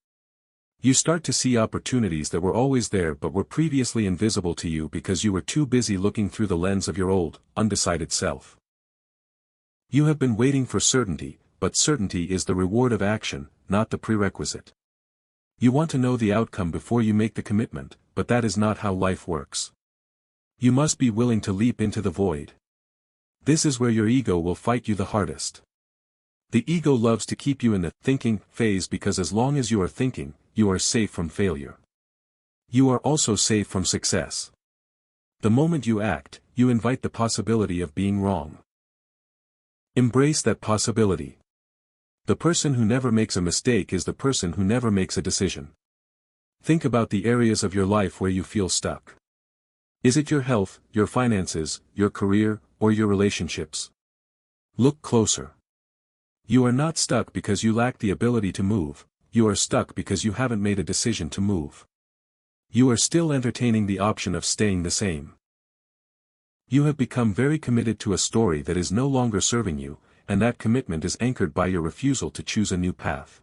Speaker 1: You start to see opportunities that were always there but were previously invisible to you because you were too busy looking through the lens of your old, undecided self. You have been waiting for certainty, but certainty is the reward of action, not the prerequisite. You want to know the outcome before you make the commitment, but that is not how life works. You must be willing to leap into the void. This is where your ego will fight you the hardest. The ego loves to keep you in the thinking phase because as long as you are thinking, you are safe from failure. You are also safe from success. The moment you act, you invite the possibility of being wrong. Embrace that possibility. The person who never makes a mistake is the person who never makes a decision. Think about the areas of your life where you feel stuck. Is it your health, your finances, your career, or your relationships? Look closer. You are not stuck because you lack the ability to move, you are stuck because you haven't made a decision to move. You are still entertaining the option of staying the same. You have become very committed to a story that is no longer serving you, and that commitment is anchored by your refusal to choose a new path.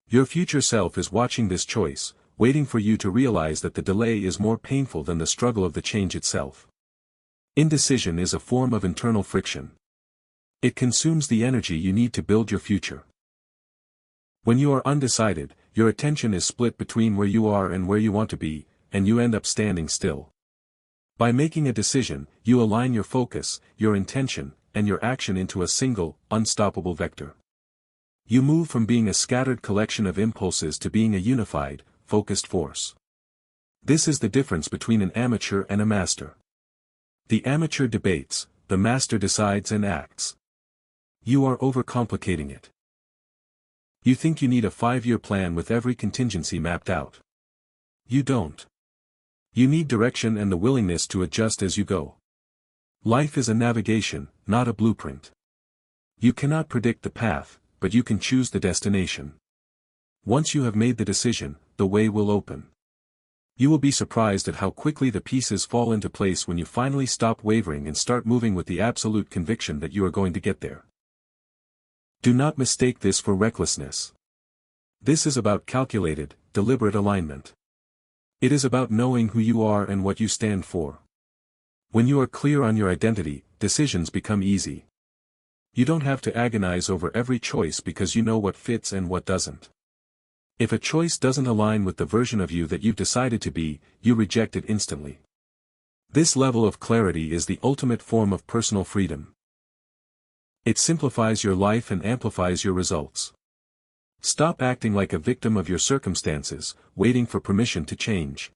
Speaker 1: Your future self is watching this choice, waiting for you to realize that the delay is more painful than the struggle of the change itself. Indecision is a form of internal friction. It consumes the energy you need to build your future. When you are undecided, your attention is split between where you are and where you want to be, and you end up standing still. By making a decision, you align your focus, your intention, and your action into a single, unstoppable vector. You move from being a scattered collection of impulses to being a unified, focused force. This is the difference between an amateur and a master. The amateur debates, the master decides and acts. You are overcomplicating it. You think you need a 5-year plan with every contingency mapped out. You don't. You need direction and the willingness to adjust as you go. Life is a navigation, not a blueprint. You cannot predict the path, but you can choose the destination. Once you have made the decision, the way will open. You will be surprised at how quickly the pieces fall into place when you finally stop wavering and start moving with the absolute conviction that you are going to get there. Do not mistake this for recklessness. This is about calculated, deliberate alignment. It is about knowing who you are and what you stand for. When you are clear on your identity, decisions become easy. You don't have to agonize over every choice because you know what fits and what doesn't. If a choice doesn't align with the version of you that you've decided to be, you reject it instantly. This level of clarity is the ultimate form of personal freedom. It simplifies your life and amplifies your results. Stop acting like a victim of your circumstances, waiting for permission to change.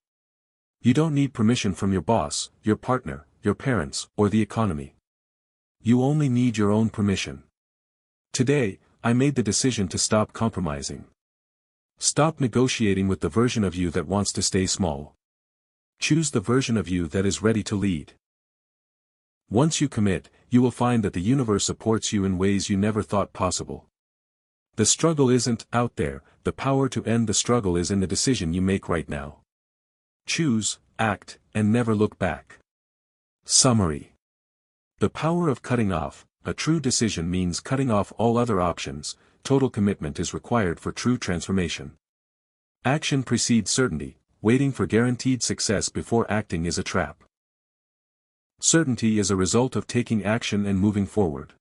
Speaker 1: You don't need permission from your boss, your partner, your parents, or the economy. You only need your own permission. Today, I made the decision to stop compromising. Stop negotiating with the version of you that wants to stay small. Choose the version of you that is ready to lead. Once you commit, you will find that the universe supports you in ways you never thought possible. The struggle isn't out there, the power to end the struggle is in the decision you make right now. Choose, act, and never look back. Summary. The power of cutting off. A true decision means cutting off all other options. Total commitment is required for true transformation. Action precedes certainty. Waiting for guaranteed success before acting is a trap. Certainty is a result of taking action and moving forward.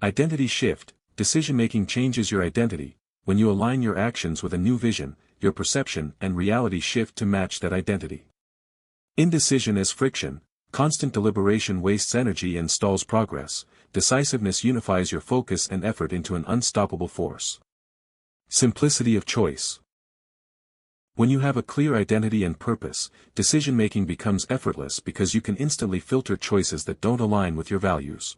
Speaker 1: Identity shift. Decision-making changes your identity. When you align your actions with a new vision, your perception and reality shift to match that identity. Indecision is friction. Constant deliberation wastes energy and stalls progress. Decisiveness unifies your focus and effort into an unstoppable force. Simplicity of choice. When you have a clear identity and purpose, decision-making becomes effortless because you can instantly filter choices that don't align with your values.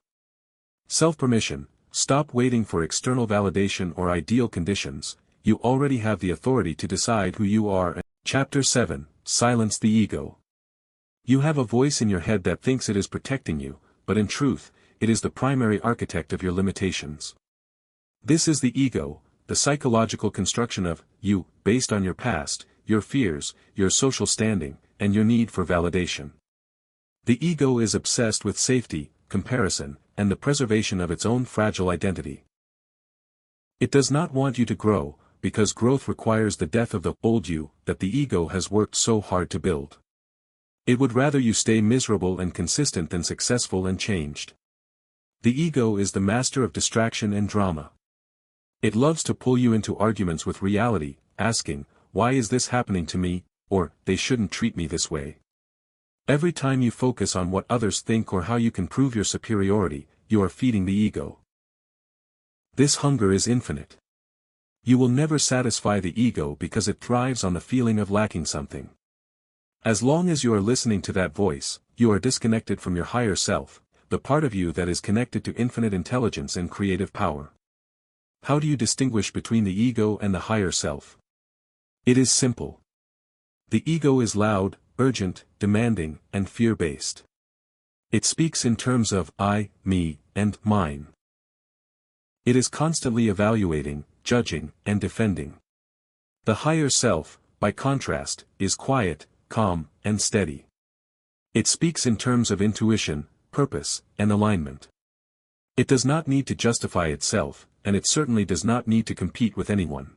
Speaker 1: Self-permission. Stop waiting for external validation or ideal conditions. You already have the authority to decide who you are. Chapter 7. Silence the ego. You have a voice in your head that thinks it is protecting you, but in truth, it is the primary architect of your limitations. This is the ego, the psychological construction of you, based on your past, your fears, your social standing, and your need for validation. The ego is obsessed with safety, comparison, and the preservation of its own fragile identity. It does not want you to grow, because growth requires the death of the old you that the ego has worked so hard to build. It would rather you stay miserable and consistent than successful and changed. The ego is the master of distraction and drama. It loves to pull you into arguments with reality, asking, "Why is this happening to me?" or "They shouldn't treat me this way." Every time you focus on what others think or how you can prove your superiority, you are feeding the ego. This hunger is infinite. You will never satisfy the ego because it thrives on the feeling of lacking something. As long as you are listening to that voice, you are disconnected from your higher self, the part of you that is connected to infinite intelligence and creative power. How do you distinguish between the ego and the higher self? It is simple. The ego is loud, urgent, demanding, and fear-based. It speaks in terms of I, me, and mine. It is constantly evaluating, judging, and defending. The higher self, by contrast, is quiet, calm, and steady. It speaks in terms of intuition, purpose, and alignment. It does not need to justify itself, and it certainly does not need to compete with anyone.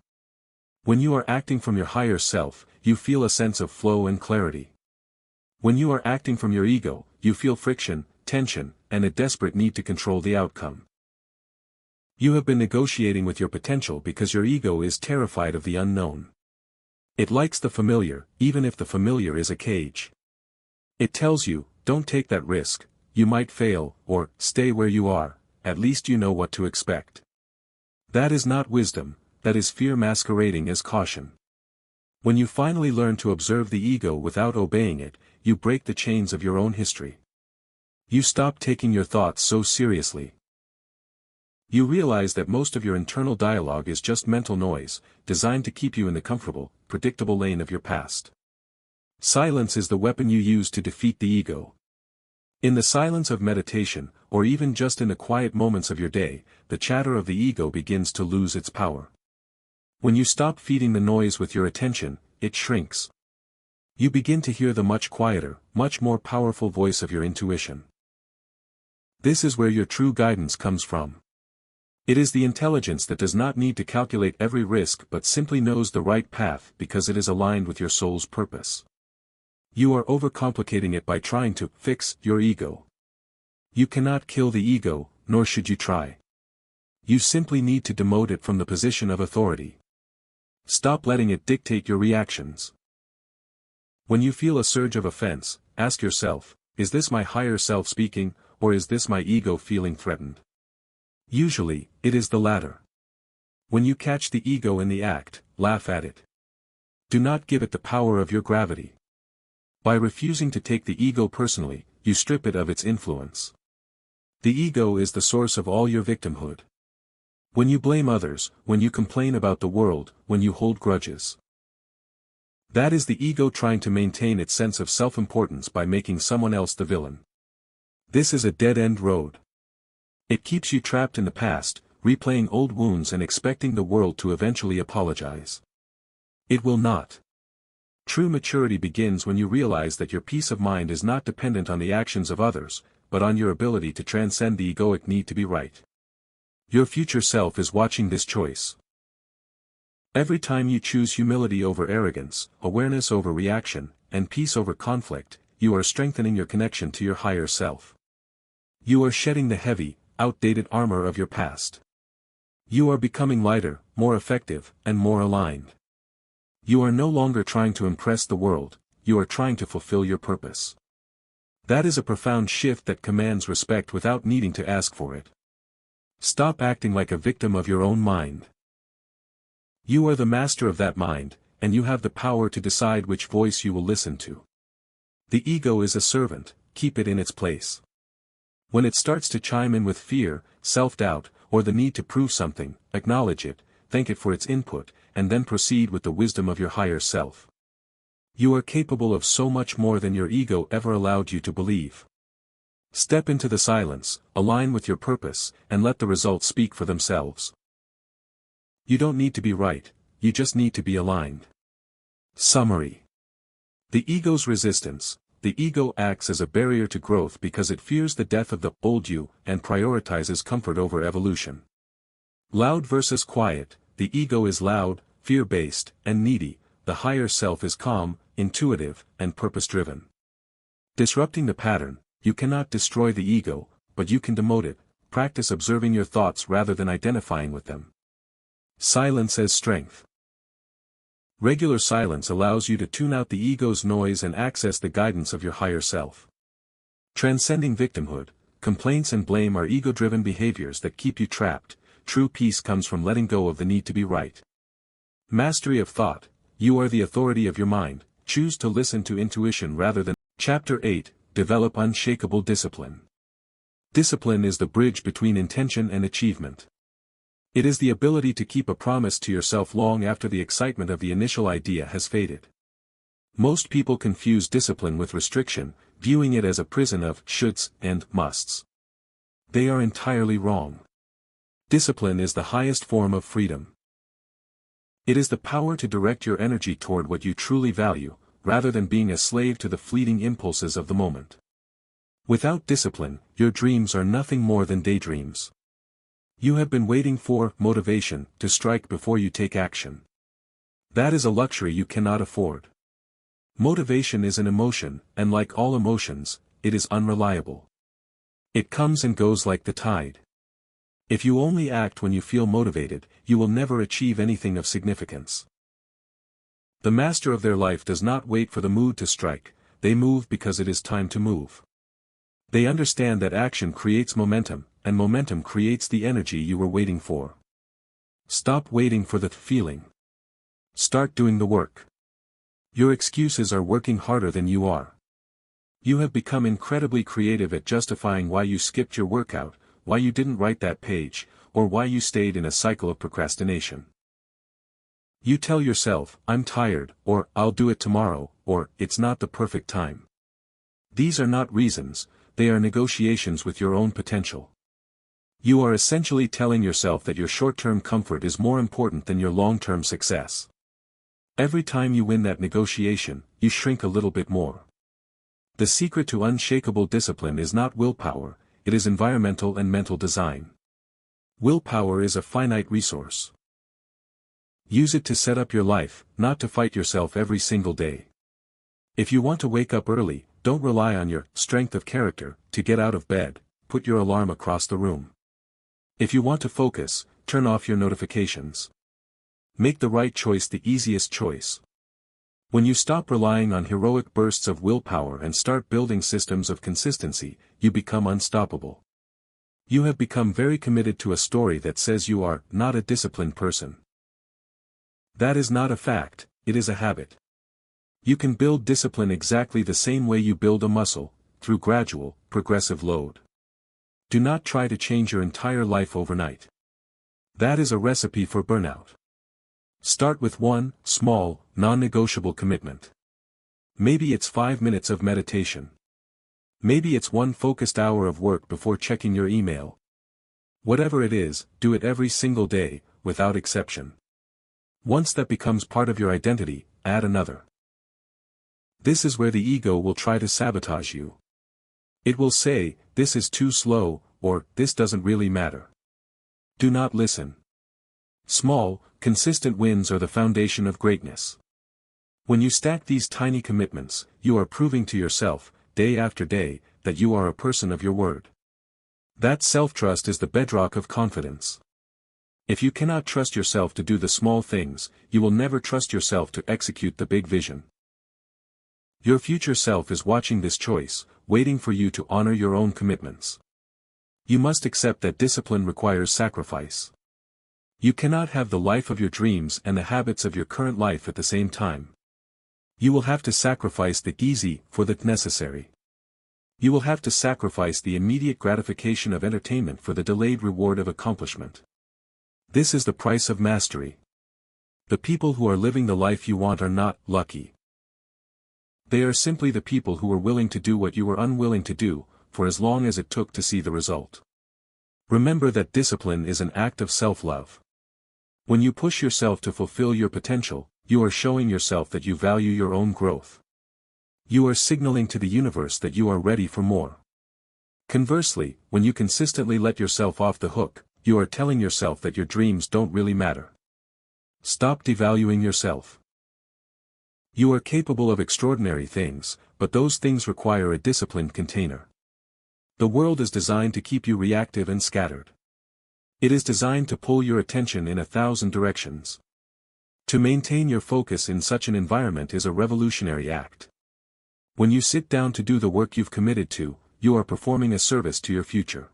Speaker 1: When you are acting from your higher self, you feel a sense of flow and clarity. When you are acting from your ego, you feel friction, tension, and a desperate need to control the outcome. You have been negotiating with your potential because your ego is terrified of the unknown. It likes the familiar, even if the familiar is a cage. It tells you, don't take that risk, you might fail, or, stay where you are, at least you know what to expect. That is not wisdom, that is fear masquerading as caution. When you finally learn to observe the ego without obeying it, you break the chains of your own history. You stop taking your thoughts so seriously. You realize that most of your internal dialogue is just mental noise, designed to keep you in the comfortable, predictable lane of your past. Silence is the weapon you use to defeat the ego. In the silence of meditation, or even just in the quiet moments of your day, the chatter of the ego begins to lose its power. When you stop feeding the noise with your attention, it shrinks. You begin to hear the much quieter, much more powerful voice of your intuition. This is where your true guidance comes from. It is the intelligence that does not need to calculate every risk but simply knows the right path because it is aligned with your soul's purpose. You are overcomplicating it by trying to fix your ego. You cannot kill the ego, nor should you try. You simply need to demote it from the position of authority. Stop letting it dictate your reactions. When you feel a surge of offense, ask yourself, is this my higher self speaking, or is this my ego feeling threatened? Usually, it is the latter. When you catch the ego in the act, laugh at it. Do not give it the power of your gravity. By refusing to take the ego personally, you strip it of its influence. The ego is the source of all your victimhood. When you blame others, when you complain about the world, when you hold grudges. That is the ego trying to maintain its sense of self-importance by making someone else the villain. This is a dead-end road. It keeps you trapped in the past, replaying old wounds and expecting the world to eventually apologize. It will not. True maturity begins when you realize that your peace of mind is not dependent on the actions of others, but on your ability to transcend the egoic need to be right. Your future self is watching this choice. Every time you choose humility over arrogance, awareness over reaction, and peace over conflict, you are strengthening your connection to your higher self. You are shedding the heavy, outdated armor of your past. You are becoming lighter, more effective, and more aligned. You are no longer trying to impress the world, you are trying to fulfill your purpose. That is a profound shift that commands respect without needing to ask for it. Stop acting like a victim of your own mind. You are the master of that mind, and you have the power to decide which voice you will listen to. The ego is a servant, keep it in its place. When it starts to chime in with fear, self-doubt, or the need to prove something, acknowledge it, thank it for its input, and then proceed with the wisdom of your higher self. You are capable of so much more than your ego ever allowed you to believe. Step into the silence, align with your purpose, and let the results speak for themselves. You don't need to be right, you just need to be aligned. Summary. The ego's resistance. The ego acts as a barrier to growth because it fears the death of the old you and prioritizes comfort over evolution. Loud versus quiet. The ego is loud, fear-based, and needy. The higher self is calm, intuitive, and purpose-driven. Disrupting the pattern. You cannot destroy the ego, but you can demote it. Practice observing your thoughts rather than identifying with them. Silence as strength. Regular silence allows you to tune out the ego's noise and access the guidance of your higher self. Transcending victimhood, complaints and blame are ego-driven behaviors that keep you trapped. True peace comes from letting go of the need to be right. Mastery of thought. You are the authority of your mind. Choose to listen to intuition rather than. Chapter 8. Develop unshakable discipline. Discipline is the bridge between intention and achievement. It is the ability to keep a promise to yourself long after the excitement of the initial idea has faded. Most people confuse discipline with restriction, viewing it as a prison of shoulds and musts. They are entirely wrong. Discipline is the highest form of freedom. It is the power to direct your energy toward what you truly value, rather than being a slave to the fleeting impulses of the moment. Without discipline, your dreams are nothing more than daydreams. You have been waiting for motivation to strike before you take action. That is a luxury you cannot afford. Motivation is an emotion, and like all emotions, it is unreliable. It comes and goes like the tide. If you only act when you feel motivated, you will never achieve anything of significance. The master of their life does not wait for the mood to strike, they move because it is time to move. They understand that action creates momentum, and momentum creates the energy you were waiting for. Stop waiting for the feeling. Start doing the work. Your excuses are working harder than you are. You have become incredibly creative at justifying why you skipped your workout, why you didn't write that page, or why you stayed in a cycle of procrastination. You tell yourself, "I'm tired," or "I'll do it tomorrow," or "it's not the perfect time." These are not reasons, they are negotiations with your own potential. You are essentially telling yourself that your short-term comfort is more important than your long-term success. Every time you win that negotiation, you shrink a little bit more. The secret to unshakable discipline is not willpower, it is environmental and mental design. Willpower is a finite resource. Use it to set up your life, not to fight yourself every single day. If you want to wake up early, don't rely on your strength of character to get out of bed, put your alarm across the room. If you want to focus, turn off your notifications. Make the right choice the easiest choice. When you stop relying on heroic bursts of willpower and start building systems of consistency, you become unstoppable. You have become very committed to a story that says you are not a disciplined person. That is not a fact, it is a habit. You can build discipline exactly the same way you build a muscle, through gradual, progressive load. Do not try to change your entire life overnight. That is a recipe for burnout. Start with one, small, non-negotiable commitment. Maybe it's 5 minutes of meditation. Maybe it's one focused hour of work before checking your email. Whatever it is, do it every single day, without exception. Once that becomes part of your identity, add another. This is where the ego will try to sabotage you. It will say, "This is too slow," or "This doesn't really matter." Do not listen. Small, consistent wins are the foundation of greatness. When you stack these tiny commitments, you are proving to yourself, day after day, that you are a person of your word. That self-trust is the bedrock of confidence. If you cannot trust yourself to do the small things, you will never trust yourself to execute the big vision. Your future self is watching this choice, waiting for you to honor your own commitments. You must accept that discipline requires sacrifice. You cannot have the life of your dreams and the habits of your current life at the same time. You will have to sacrifice the easy for the necessary. You will have to sacrifice the immediate gratification of entertainment for the delayed reward of accomplishment. This is the price of mastery. The people who are living the life you want are not lucky. They are simply the people who were willing to do what you were unwilling to do, for as long as it took to see the result. Remember that discipline is an act of self-love. When you push yourself to fulfill your potential, you are showing yourself that you value your own growth. You are signaling to the universe that you are ready for more. Conversely, when you consistently let yourself off the hook, you are telling yourself that your dreams don't really matter. Stop devaluing yourself. You are capable of extraordinary things, but those things require a disciplined container. The world is designed to keep you reactive and scattered. It is designed to pull your attention in 1,000 directions. To maintain your focus in such an environment is a revolutionary act. When you sit down to do the work you've committed to, you are performing a service to your future.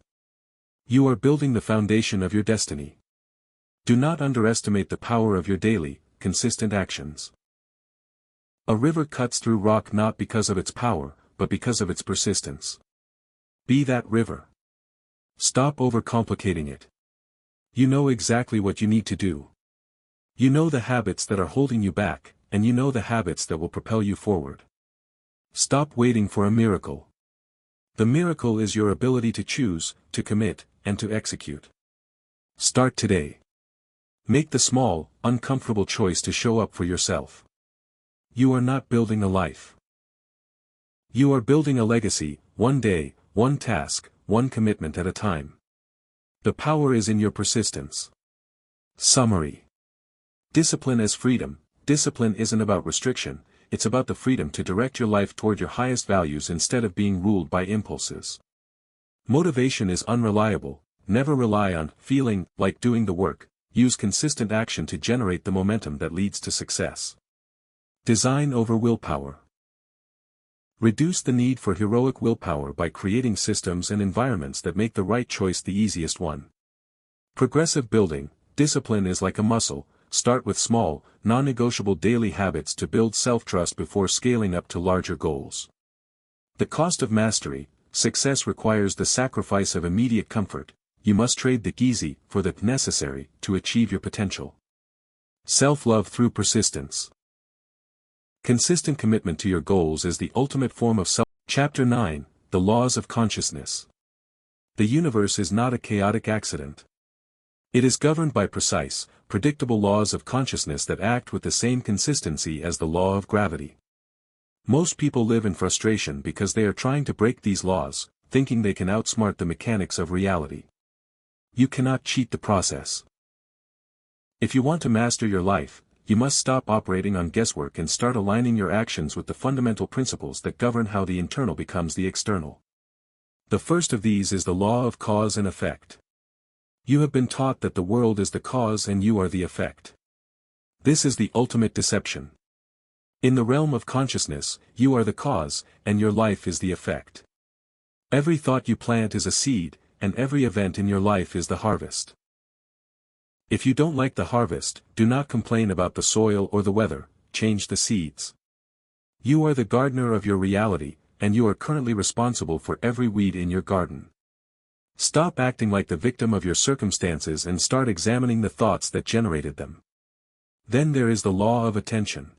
Speaker 1: You are building the foundation of your destiny. Do not underestimate the power of your daily, consistent actions. A river cuts through rock not because of its power, but because of its persistence. Be that river. Stop overcomplicating it. You know exactly what you need to do. You know the habits that are holding you back, and you know the habits that will propel you forward. Stop waiting for a miracle. The miracle is your ability to choose, to commit, and to execute. Start today. Make the small, uncomfortable choice to show up for yourself. You are not building a life. You are building a legacy, one day, one task, one commitment at a time. The power is in your persistence. Summary. Discipline as freedom. Discipline isn't about restriction, it's about the freedom to direct your life toward your highest values instead of being ruled by impulses. Motivation is unreliable. Never rely on feeling like doing the work. Use consistent action to generate the momentum that leads to success. Design over willpower. Reduce the need for heroic willpower by creating systems and environments that make the right choice the easiest one. Progressive building. Discipline is like a muscle. Start with small, non-negotiable daily habits to build self-trust before scaling up to larger goals. The cost of mastery. Success requires the sacrifice of immediate comfort. You must trade the easy for the necessary to achieve your potential. Self-love through persistence. Consistent commitment to your goals is the ultimate form of self. Chapter 9, The Laws of Consciousness. The universe is not a chaotic accident. It is governed by precise, predictable laws of consciousness that act with the same consistency as the law of gravity. Most people live in frustration because they are trying to break these laws, thinking they can outsmart the mechanics of reality. You cannot cheat the process. If you want to master your life, you must stop operating on guesswork and start aligning your actions with the fundamental principles that govern how the internal becomes the external. The first of these is the law of cause and effect. You have been taught that the world is the cause and you are the effect. This is the ultimate deception. In the realm of consciousness, you are the cause, and your life is the effect. Every thought you plant is a seed, and every event in your life is the harvest. If you don't like the harvest, do not complain about the soil or the weather, change the seeds. You are the gardener of your reality, and you are currently responsible for every weed in your garden. Stop acting like the victim of your circumstances and start examining the thoughts that generated them. Then there is the law of attention.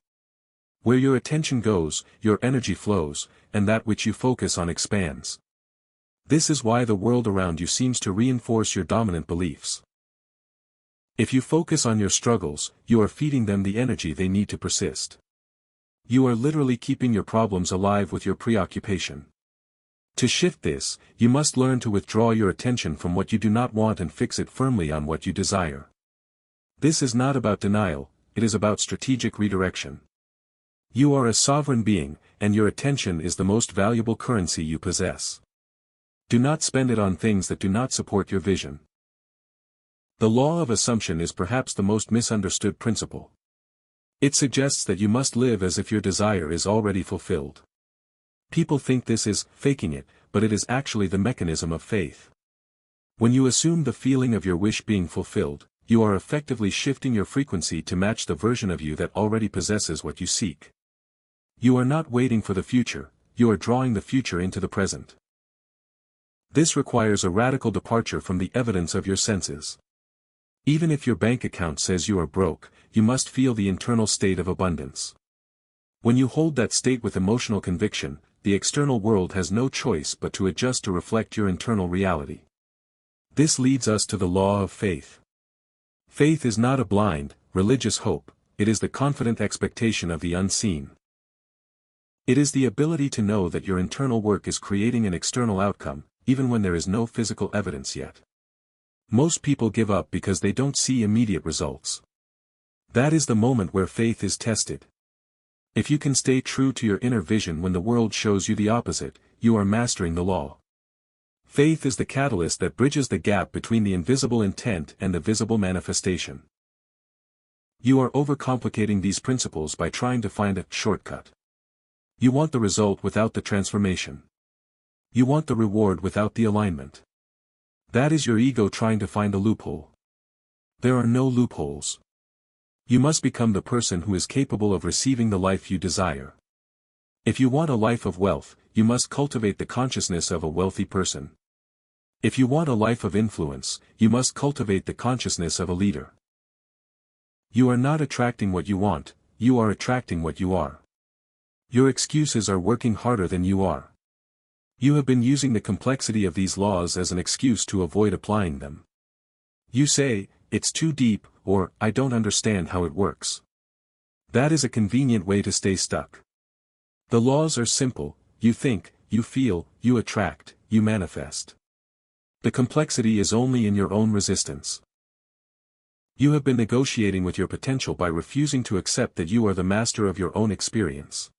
Speaker 1: Where your attention goes, your energy flows, and that which you focus on expands. This is why the world around you seems to reinforce your dominant beliefs. If you focus on your struggles, you are feeding them the energy they need to persist. You are literally keeping your problems alive with your preoccupation. To shift this, you must learn to withdraw your attention from what you do not want and fix it firmly on what you desire. This is not about denial, it is about strategic redirection. You are a sovereign being, and your attention is the most valuable currency you possess. Do not spend it on things that do not support your vision. The law of assumption is perhaps the most misunderstood principle. It suggests that you must live as if your desire is already fulfilled. People think this is faking it, but it is actually the mechanism of faith. When you assume the feeling of your wish being fulfilled, you are effectively shifting your frequency to match the version of you that already possesses what you seek. You are not waiting for the future, you are drawing the future into the present. This requires a radical departure from the evidence of your senses. Even if your bank account says you are broke, you must feel the internal state of abundance. When you hold that state with emotional conviction, the external world has no choice but to adjust to reflect your internal reality. This leads us to the law of faith. Faith is not a blind, religious hope, it is the confident expectation of the unseen. It is the ability to know that your internal work is creating an external outcome, even when there is no physical evidence yet. Most people give up because they don't see immediate results. That is the moment where faith is tested. If you can stay true to your inner vision when the world shows you the opposite, you are mastering the law. Faith is the catalyst that bridges the gap between the invisible intent and the visible manifestation. You are overcomplicating these principles by trying to find a shortcut. You want the result without the transformation. You want the reward without the alignment. That is your ego trying to find a loophole. There are no loopholes. You must become the person who is capable of receiving the life you desire. If you want a life of wealth, you must cultivate the consciousness of a wealthy person. If you want a life of influence, you must cultivate the consciousness of a leader. You are not attracting what you want, you are attracting what you are. Your excuses are working harder than you are. You have been using the complexity of these laws as an excuse to avoid applying them. You say, "It's too deep," or "I don't understand how it works." That is a convenient way to stay stuck. The laws are simple: you think, you feel, you attract, you manifest. The complexity is only in your own resistance. You have been negotiating with your potential by refusing to accept that you are the master of your own experience.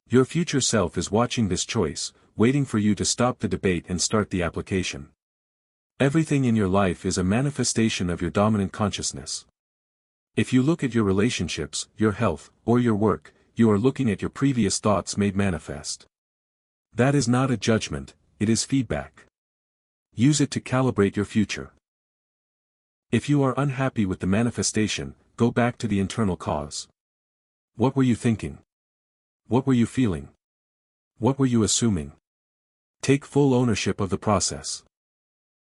Speaker 1: Your future self is watching this choice, waiting for you to stop the debate and start the application. Everything in your life is a manifestation of your dominant consciousness. If you look at your relationships, your health, or your work, you are looking at your previous thoughts made manifest. That is not a judgment, it is feedback. Use it to calibrate your future. If you are unhappy with the manifestation, go back to the internal cause. What were you thinking? What were you feeling? What were you assuming? Take full ownership of the process.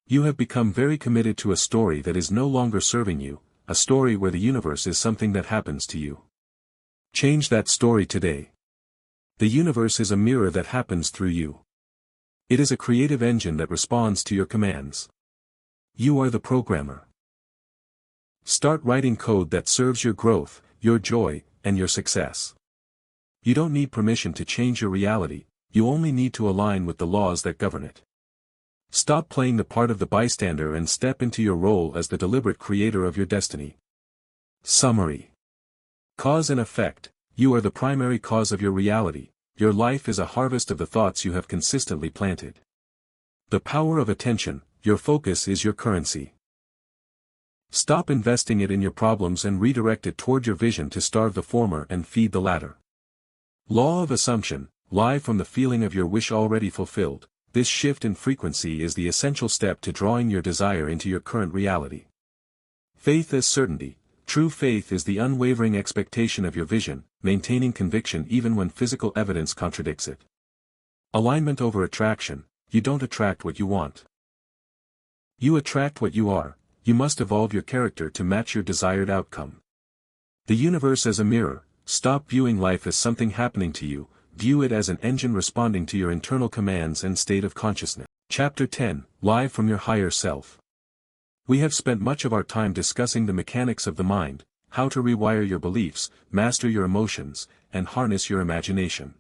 Speaker 1: You have become very committed to a story that is no longer serving you, a story where the universe is something that happens to you. Change that story today. The universe is a mirror that happens through you. It is a creative engine that responds to your commands. You are the programmer. Start writing code that serves your growth, your joy, and your success. You don't need permission to change your reality, you only need to align with the laws that govern it. Stop playing the part of the bystander and step into your role as the deliberate creator of your destiny. Summary. Cause and effect: you are the primary cause of your reality, your life is a harvest of the thoughts you have consistently planted. The power of attention: your focus is your currency. Stop investing it in your problems and redirect it toward your vision to starve the former and feed the latter. Law of assumption: lie from the feeling of your wish already fulfilled. This shift in frequency is the essential step to drawing your desire into your current reality. Faith as certainty: true faith is the unwavering expectation of your vision, maintaining conviction even when physical evidence contradicts it. Alignment over attraction: you don't attract what you want. You attract what you are. You must evolve your character to match your desired outcome. The universe as a mirror: stop viewing life as something happening to you, view it as an engine responding to your internal commands and state of consciousness. Chapter 10: Live from your higher self. We have spent much of our time discussing the mechanics of the mind, how to rewire your beliefs, master your emotions, and harness your imagination.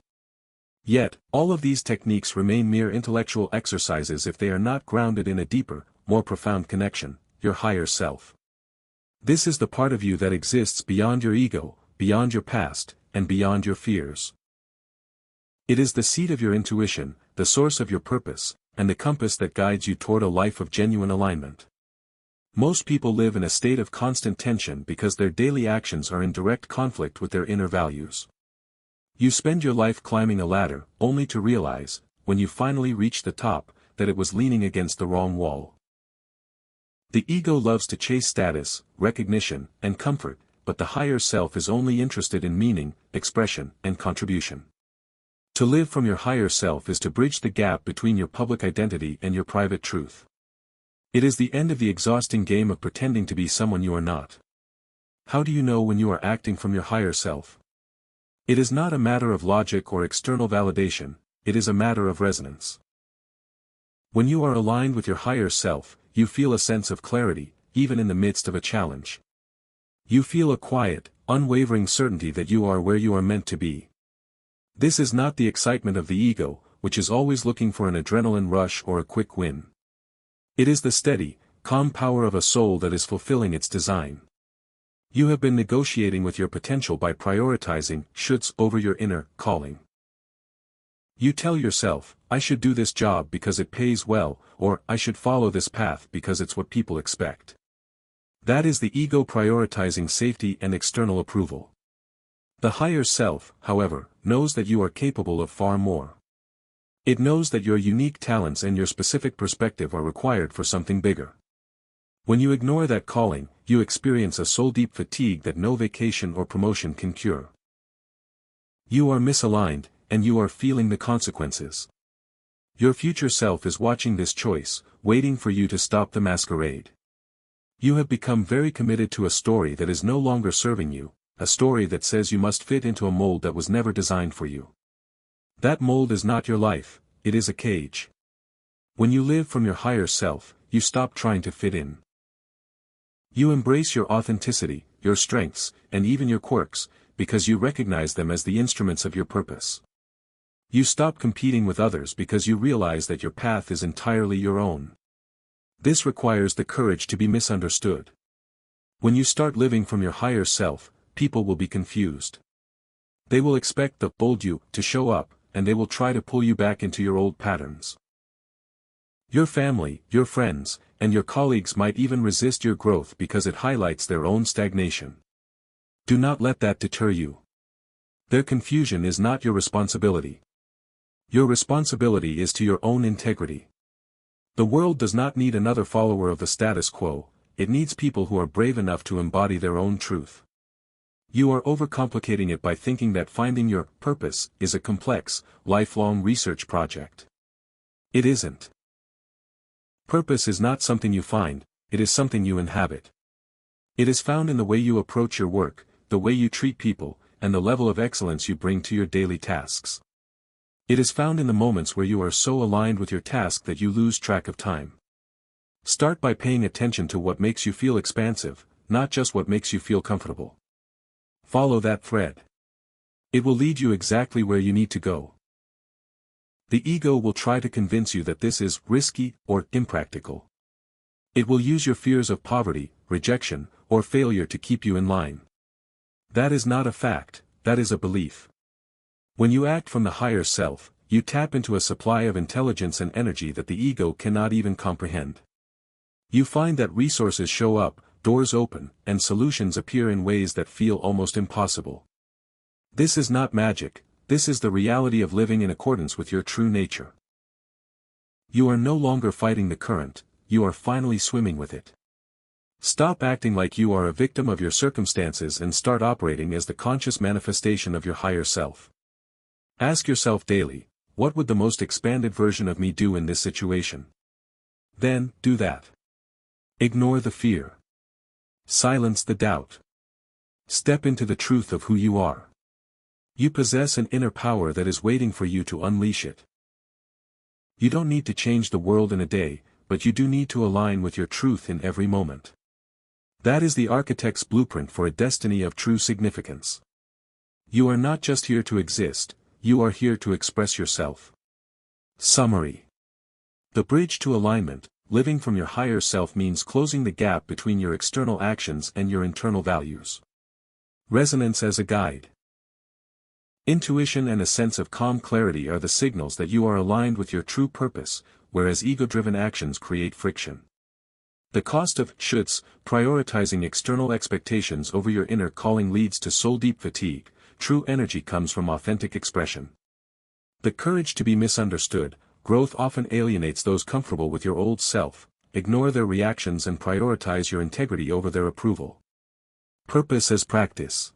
Speaker 1: Yet, all of these techniques remain mere intellectual exercises if they are not grounded in a deeper, more profound connection, your higher self. This is the part of you that exists beyond your ego, beyond your past, and beyond your fears. It is the seat of your intuition, the source of your purpose, and the compass that guides you toward a life of genuine alignment. Most people live in a state of constant tension because their daily actions are in direct conflict with their inner values. You spend your life climbing a ladder, only to realize, when you finally reach the top, that it was leaning against the wrong wall. The ego loves to chase status, recognition, and comfort, but the higher self is only interested in meaning, expression, and contribution. To live from your higher self is to bridge the gap between your public identity and your private truth. It is the end of the exhausting game of pretending to be someone you are not. How do you know when you are acting from your higher self? It is not a matter of logic or external validation, it is a matter of resonance. When you are aligned with your higher self, you feel a sense of clarity, even in the midst of a challenge. You feel a quiet, unwavering certainty that you are where you are meant to be. This is not the excitement of the ego, which is always looking for an adrenaline rush or a quick win. It is the steady, calm power of a soul that is fulfilling its design. You have been negotiating with your potential by prioritizing shoulds over your inner calling. You tell yourself, "I should do this job because it pays well," or "I should follow this path because it's what people expect." That is the ego prioritizing safety and external approval. The higher self, however, knows that you are capable of far more. It knows that your unique talents and your specific perspective are required for something bigger. When you ignore that calling, you experience a soul-deep fatigue that no vacation or promotion can cure. You are misaligned, and you are feeling the consequences. Your future self is watching this choice, waiting for you to stop the masquerade. You have become very committed to a story that is no longer serving you, a story that says you must fit into a mold that was never designed for you. That mold is not your life, it is a cage. When you live from your higher self, you stop trying to fit in. You embrace your authenticity, your strengths, and even your quirks, because you recognize them as the instruments of your purpose. You stop competing with others because you realize that your path is entirely your own. This requires the courage to be misunderstood. When you start living from your higher self, people will be confused. They will expect the bold you to show up, and they will try to pull you back into your old patterns. Your family, your friends, and your colleagues might even resist your growth because it highlights their own stagnation. Do not let that deter you. Their confusion is not your responsibility. Your responsibility is to your own integrity. The world does not need another follower of the status quo, it needs people who are brave enough to embody their own truth. You are overcomplicating it by thinking that finding your purpose is a complex, lifelong research project. It isn't. Purpose is not something you find, it is something you inhabit. It is found in the way you approach your work, the way you treat people, and the level of excellence you bring to your daily tasks. It is found in the moments where you are so aligned with your task that you lose track of time. Start by paying attention to what makes you feel expansive, not just what makes you feel comfortable. Follow that thread. It will lead you exactly where you need to go. The ego will try to convince you that this is risky or impractical. It will use your fears of poverty, rejection, or failure to keep you in line. That is not a fact, that is a belief. When you act from the higher self, you tap into a supply of intelligence and energy that the ego cannot even comprehend. You find that resources show up, doors open, and solutions appear in ways that feel almost impossible. This is not magic, this is the reality of living in accordance with your true nature. You are no longer fighting the current, you are finally swimming with it. Stop acting like you are a victim of your circumstances and start operating as the conscious manifestation of your higher self. Ask yourself daily, what would the most expanded version of me do in this situation? Then, do that. Ignore the fear. Silence the doubt. Step into the truth of who you are. You possess an inner power that is waiting for you to unleash it. You don't need to change the world in a day, but you do need to align with your truth in every moment. That is the architect's blueprint for a destiny of true significance. You are not just here to exist, you are here to express yourself. Summary. The bridge to alignment, living from your higher self means closing the gap between your external actions and your internal values. Resonance as a guide. Intuition and a sense of calm clarity are the signals that you are aligned with your true purpose, whereas ego-driven actions create friction. The cost of shoulds, prioritizing external expectations over your inner calling leads to soul-deep fatigue. True energy comes from authentic expression. The courage to be misunderstood. Growth often alienates those comfortable with your old self. Ignore their reactions and prioritize your integrity over their approval. Purpose as practice.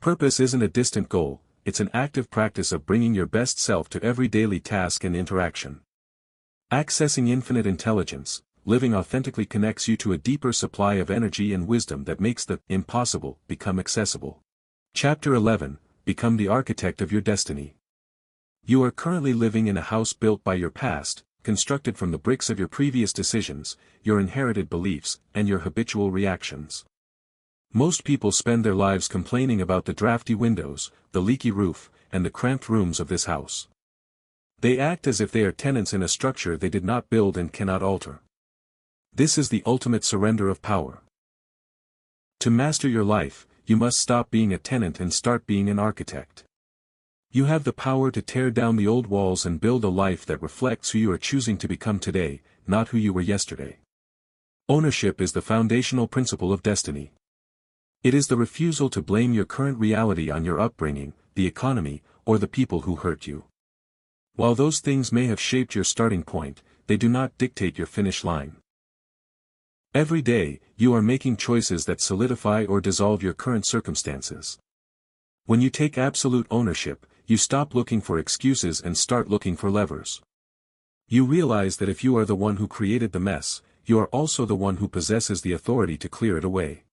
Speaker 1: Purpose isn't a distant goal, it's an active practice of bringing your best self to every daily task and interaction. Accessing infinite intelligence, living authentically connects you to a deeper supply of energy and wisdom that makes the impossible become accessible. Chapter 11, Become the architect of your destiny. You are currently living in a house built by your past, constructed from the bricks of your previous decisions, your inherited beliefs, and your habitual reactions. Most people spend their lives complaining about the drafty windows, the leaky roof, and the cramped rooms of this house. They act as if they are tenants in a structure they did not build and cannot alter. This is the ultimate surrender of power. To master your life, you must stop being a tenant and start being an architect. You have the power to tear down the old walls and build a life that reflects who you are choosing to become today, not who you were yesterday. Ownership is the foundational principle of destiny. It is the refusal to blame your current reality on your upbringing, the economy, or the people who hurt you. While those things may have shaped your starting point, they do not dictate your finish line. Every day, you are making choices that solidify or dissolve your current circumstances. When you take absolute ownership, you stop looking for excuses and start looking for levers. You realize that if you are the one who created the mess, you are also the one who possesses the authority to clear it away.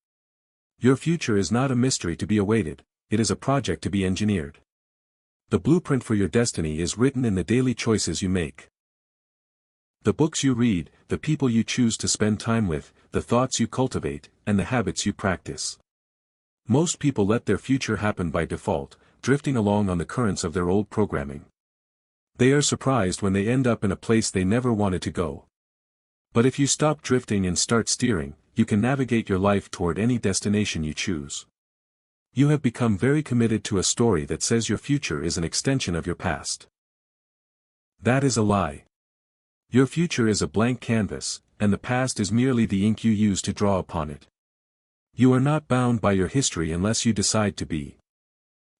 Speaker 1: Your future is not a mystery to be awaited, it is a project to be engineered. The blueprint for your destiny is written in the daily choices you make. The books you read, the people you choose to spend time with, the thoughts you cultivate, and the habits you practice. Most people let their future happen by default, drifting along on the currents of their old programming. They are surprised when they end up in a place they never wanted to go. But if you stop drifting and start steering, you can navigate your life toward any destination you choose. You have become very committed to a story that says your future is an extension of your past. That is a lie. Your future is a blank canvas, and the past is merely the ink you use to draw upon it. You are not bound by your history unless you decide to be.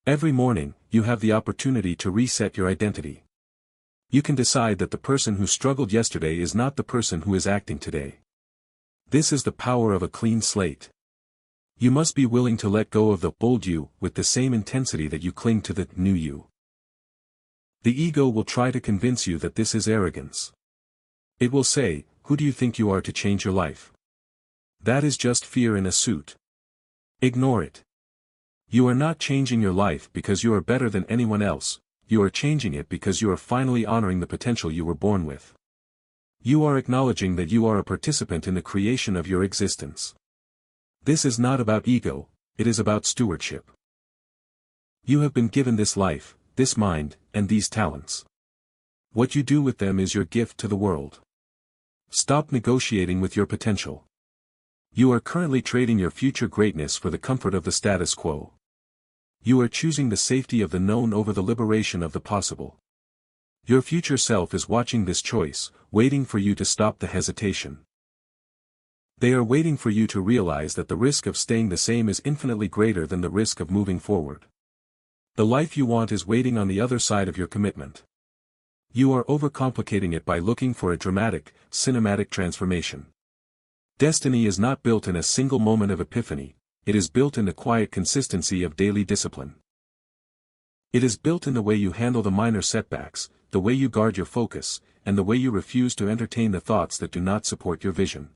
Speaker 1: Every morning, you have the opportunity to reset your identity. You can decide that the person who struggled yesterday is not the person who is acting today. This is the power of a clean slate. You must be willing to let go of the old you with the same intensity that you cling to the new you. The ego will try to convince you that this is arrogance. It will say, "Who do you think you are to change your life? That is just fear in a suit." Ignore it. You are not changing your life because you are better than anyone else, you are changing it because you are finally honoring the potential you were born with. You are acknowledging that you are a participant in the creation of your existence. This is not about ego, it is about stewardship. You have been given this life, this mind, and these talents. What you do with them is your gift to the world. Stop negotiating with your potential. You are currently trading your future greatness for the comfort of the status quo. You are choosing the safety of the known over the liberation of the possible. Your future self is watching this choice, waiting for you to stop the hesitation. They are waiting for you to realize that the risk of staying the same is infinitely greater than the risk of moving forward. The life you want is waiting on the other side of your commitment. You are overcomplicating it by looking for a dramatic, cinematic transformation. Destiny is not built in a single moment of epiphany, it is built in the quiet consistency of daily discipline. It is built in the way you handle the minor setbacks, the way you guard your focus, and the way you refuse to entertain the thoughts that do not support your vision.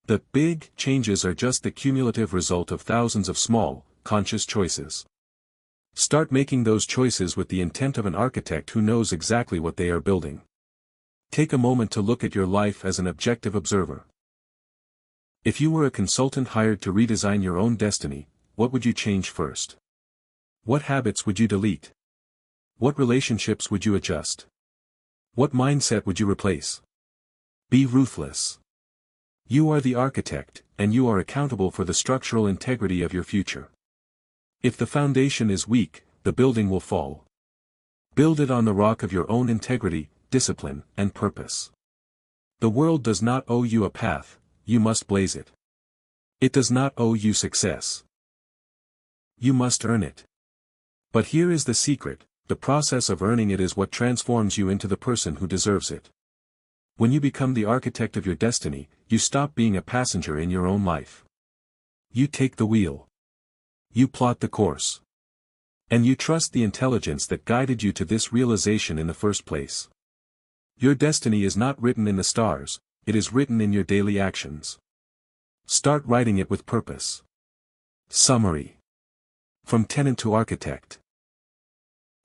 Speaker 1: The big changes are just the cumulative result of thousands of small, conscious choices. Start making those choices with the intent of an architect who knows exactly what they are building. Take a moment to look at your life as an objective observer. If you were a consultant hired to redesign your own destiny, what would you change first? What habits would you delete? What relationships would you adjust? What mindset would you replace? Be ruthless. You are the architect, and you are accountable for the structural integrity of your future. If the foundation is weak, the building will fall. Build it on the rock of your own integrity, discipline, and purpose. The world does not owe you a path, you must blaze it. It does not owe you success. You must earn it. But here is the secret, the process of earning it is what transforms you into the person who deserves it. When you become the architect of your destiny, you stop being a passenger in your own life. You take the wheel. You plot the course. And you trust the intelligence that guided you to this realization in the first place. Your destiny is not written in the stars, it is written in your daily actions. Start writing it with purpose. Summary. From tenant to architect.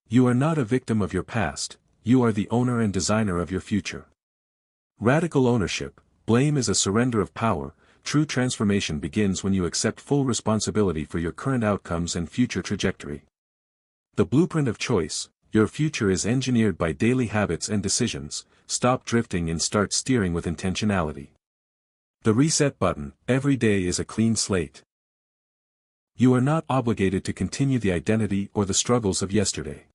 Speaker 1: You are not a victim of your past, you are the owner and designer of your future. Radical ownership, blame is a surrender of power. True transformation begins when you accept full responsibility for your current outcomes and future trajectory. The blueprint of choice, your future is engineered by daily habits and decisions, stop drifting and start steering with intentionality. The reset button, every day is a clean slate. You are not obligated to continue the identity or the struggles of yesterday.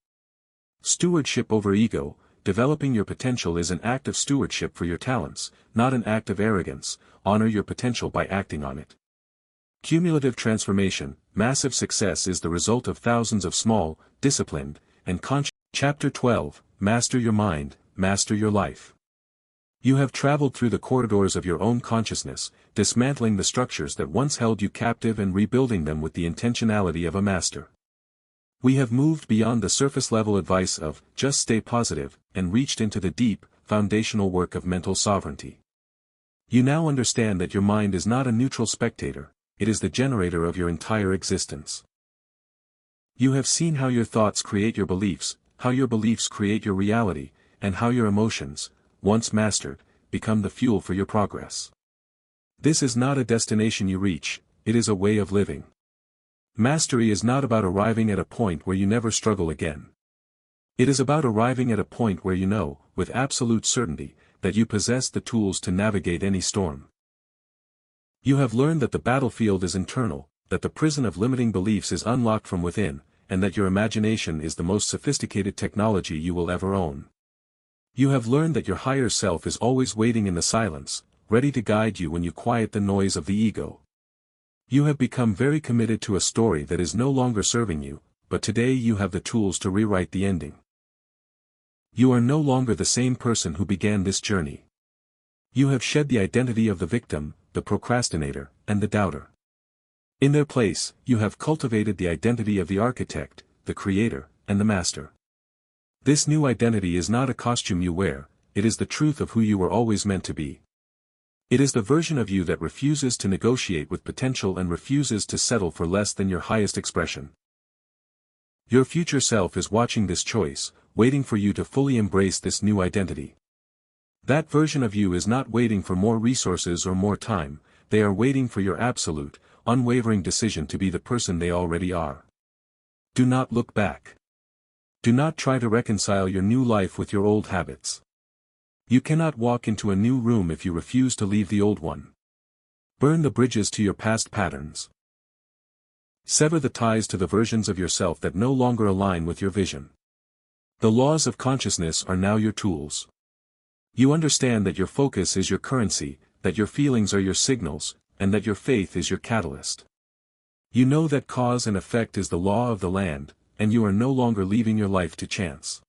Speaker 1: Stewardship over ego, developing your potential is an act of stewardship for your talents, not an act of arrogance. Honor your potential by acting on it. Cumulative transformation, massive success is the result of thousands of small, disciplined, and conscious. Chapter 12, Master your mind, master your life. You have traveled through the corridors of your own consciousness, dismantling the structures that once held you captive and rebuilding them with the intentionality of a master. We have moved beyond the surface-level advice of, just stay positive, and reached into the deep, foundational work of mental sovereignty. You now understand that your mind is not a neutral spectator, it is the generator of your entire existence. You have seen how your thoughts create your beliefs, how your beliefs create your reality, and how your emotions, once mastered, become the fuel for your progress. This is not a destination you reach, it is a way of living. Mastery is not about arriving at a point where you never struggle again. It is about arriving at a point where you know, with absolute certainty, that you possess the tools to navigate any storm. You have learned that the battlefield is internal, that the prison of limiting beliefs is unlocked from within, and that your imagination is the most sophisticated technology you will ever own. You have learned that your higher self is always waiting in the silence, ready to guide you when you quiet the noise of the ego. You have become very committed to a story that is no longer serving you, but today you have the tools to rewrite the ending. You are no longer the same person who began this journey. You have shed the identity of the victim, the procrastinator, and the doubter. In their place, you have cultivated the identity of the architect, the creator, and the master. This new identity is not a costume you wear, it is the truth of who you were always meant to be. It is the version of you that refuses to negotiate with potential and refuses to settle for less than your highest expression. Your future self is watching this choice, waiting for you to fully embrace this new identity. That version of you is not waiting for more resources or more time, they are waiting for your absolute, unwavering decision to be the person they already are. Do not look back. Do not try to reconcile your new life with your old habits. You cannot walk into a new room if you refuse to leave the old one. Burn the bridges to your past patterns. Sever the ties to the versions of yourself that no longer align with your vision. The laws of consciousness are now your tools. You understand that your focus is your currency, that your feelings are your signals, and that your faith is your catalyst. You know that cause and effect is the law of the land, and you are no longer leaving your life to chance.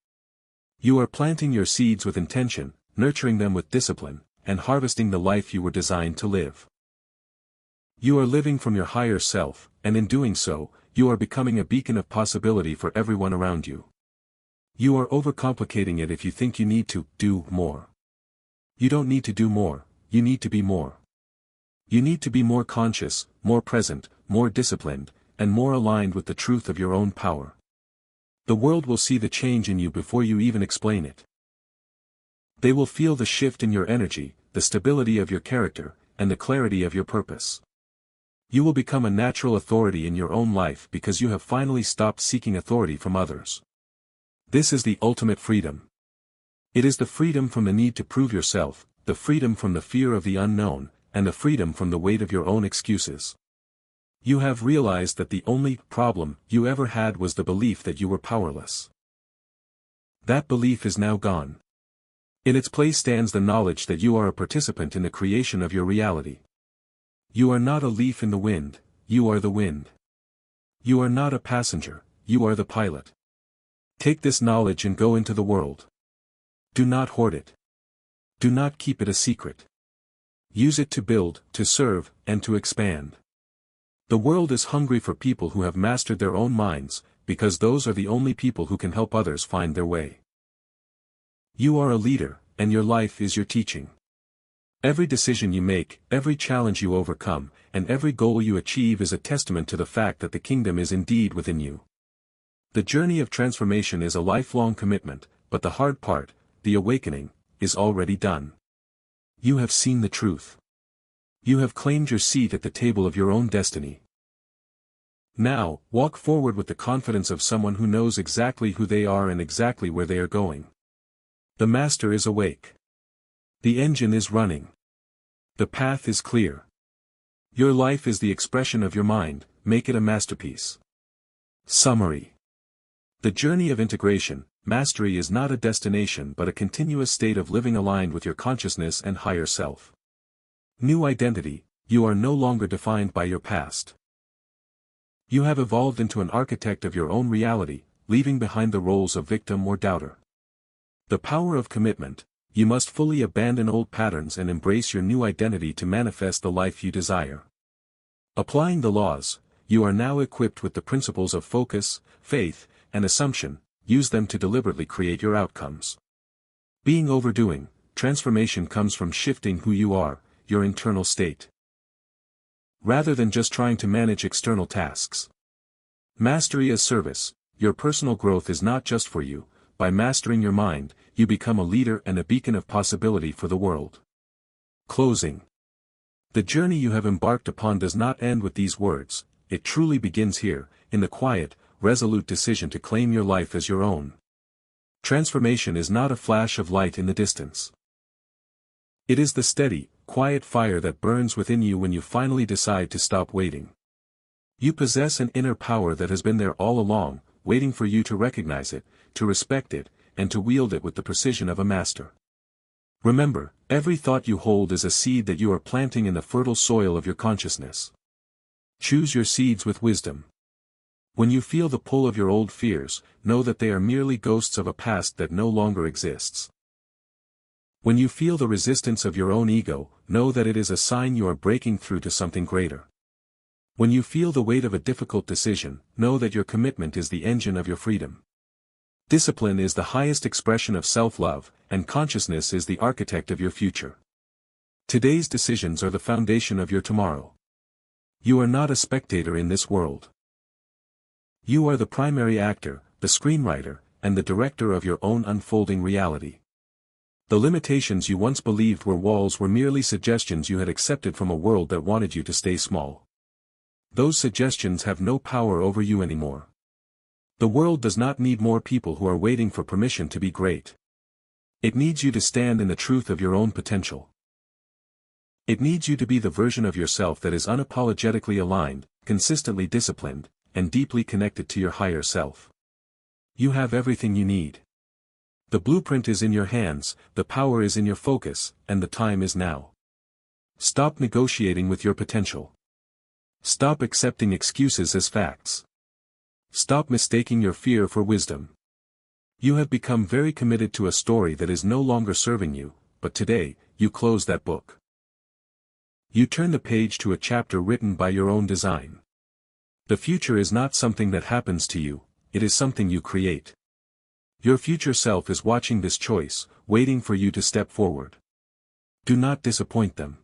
Speaker 1: You are planting your seeds with intention, nurturing them with discipline, and harvesting the life you were designed to live. You are living from your higher self, and in doing so, you are becoming a beacon of possibility for everyone around you. You are overcomplicating it if you think you need to do more. You don't need to do more, you need to be more. You need to be more conscious, more present, more disciplined, and more aligned with the truth of your own power. The world will see the change in you before you even explain it. They will feel the shift in your energy, the stability of your character, and the clarity of your purpose. You will become a natural authority in your own life because you have finally stopped seeking authority from others. This is the ultimate freedom. It is the freedom from the need to prove yourself, the freedom from the fear of the unknown, and the freedom from the weight of your own excuses. You have realized that the only problem you ever had was the belief that you were powerless. That belief is now gone. In its place stands the knowledge that you are a participant in the creation of your reality. You are not a leaf in the wind, you are the wind. You are not a passenger, you are the pilot. Take this knowledge and go into the world. Do not hoard it. Do not keep it a secret. Use it to build, to serve, and to expand. The world is hungry for people who have mastered their own minds, because those are the only people who can help others find their way. You are a leader, and your life is your teaching. Every decision you make, every challenge you overcome, and every goal you achieve is a testament to the fact that the kingdom is indeed within you. The journey of transformation is a lifelong commitment, but the hard part, the awakening, is already done. You have seen the truth. You have claimed your seat at the table of your own destiny. Now, walk forward with the confidence of someone who knows exactly who they are and exactly where they are going. The master is awake. The engine is running. The path is clear. Your life is the expression of your mind, make it a masterpiece. Summary. The journey of integration, mastery is not a destination but a continuous state of living aligned with your consciousness and higher self. New identity, you are no longer defined by your past. You have evolved into an architect of your own reality, leaving behind the roles of victim or doubter. The power of commitment, you must fully abandon old patterns and embrace your new identity to manifest the life you desire. Applying the laws, you are now equipped with the principles of focus, faith, and assumption, use them to deliberately create your outcomes. Being overdoing, transformation comes from shifting who you are, your internal state, rather than just trying to manage external tasks. Mastery as service, your personal growth is not just for you. By mastering your mind, you become a leader and a beacon of possibility for the world. Closing. The journey you have embarked upon does not end with these words, it truly begins here, in the quiet, resolute decision to claim your life as your own. Transformation is not a flash of light in the distance. It is the steady, quiet fire that burns within you when you finally decide to stop waiting. You possess an inner power that has been there all along, waiting for you to recognize it, to respect it, and to wield it with the precision of a master. Remember, every thought you hold is a seed that you are planting in the fertile soil of your consciousness. Choose your seeds with wisdom. When you feel the pull of your old fears, know that they are merely ghosts of a past that no longer exists. When you feel the resistance of your own ego, know that it is a sign you are breaking through to something greater. When you feel the weight of a difficult decision, know that your commitment is the engine of your freedom. Discipline is the highest expression of self-love, and consciousness is the architect of your future. Today's decisions are the foundation of your tomorrow. You are not a spectator in this world. You are the primary actor, the screenwriter, and the director of your own unfolding reality. The limitations you once believed were walls were merely suggestions you had accepted from a world that wanted you to stay small. Those suggestions have no power over you anymore. The world does not need more people who are waiting for permission to be great. It needs you to stand in the truth of your own potential. It needs you to be the version of yourself that is unapologetically aligned, consistently disciplined, and deeply connected to your higher self. You have everything you need. The blueprint is in your hands, the power is in your focus, and the time is now. Stop negotiating with your potential. Stop accepting excuses as facts. Stop mistaking your fear for wisdom. You have become very committed to a story that is no longer serving you, but today, you close that book. You turn the page to a chapter written by your own design. The future is not something that happens to you, it is something you create. Your future self is watching this choice, waiting for you to step forward. Do not disappoint them.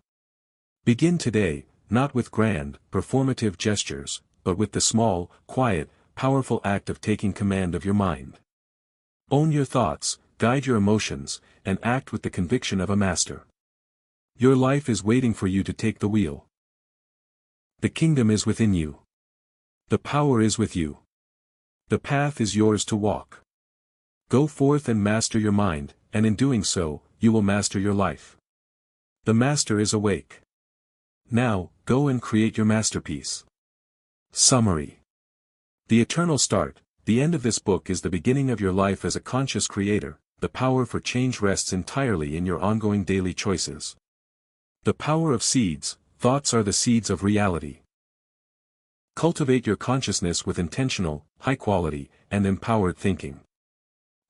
Speaker 1: Begin today, not with grand, performative gestures, but with the small, quiet, powerful act of taking command of your mind. Own your thoughts, guide your emotions, and act with the conviction of a master. Your life is waiting for you to take the wheel. The kingdom is within you. The power is with you. The path is yours to walk. Go forth and master your mind, and in doing so, you will master your life. The master is awake. Now, go and create your masterpiece. Summary. The eternal start, the end of this book is the beginning of your life as a conscious creator. The power for change rests entirely in your ongoing daily choices. The power of seeds, thoughts are the seeds of reality. Cultivate your consciousness with intentional, high-quality, and empowered thinking.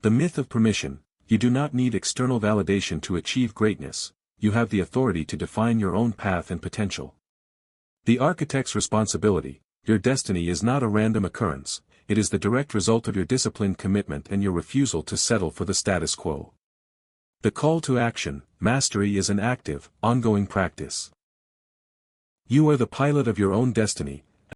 Speaker 1: The myth of permission, you do not need external validation to achieve greatness, you have the authority to define your own path and potential. The architect's responsibility, your destiny is not a random occurrence, it is the direct result of your disciplined commitment and your refusal to settle for the status quo. The call to action, mastery is an active, ongoing practice. You are the pilot of your own destiny,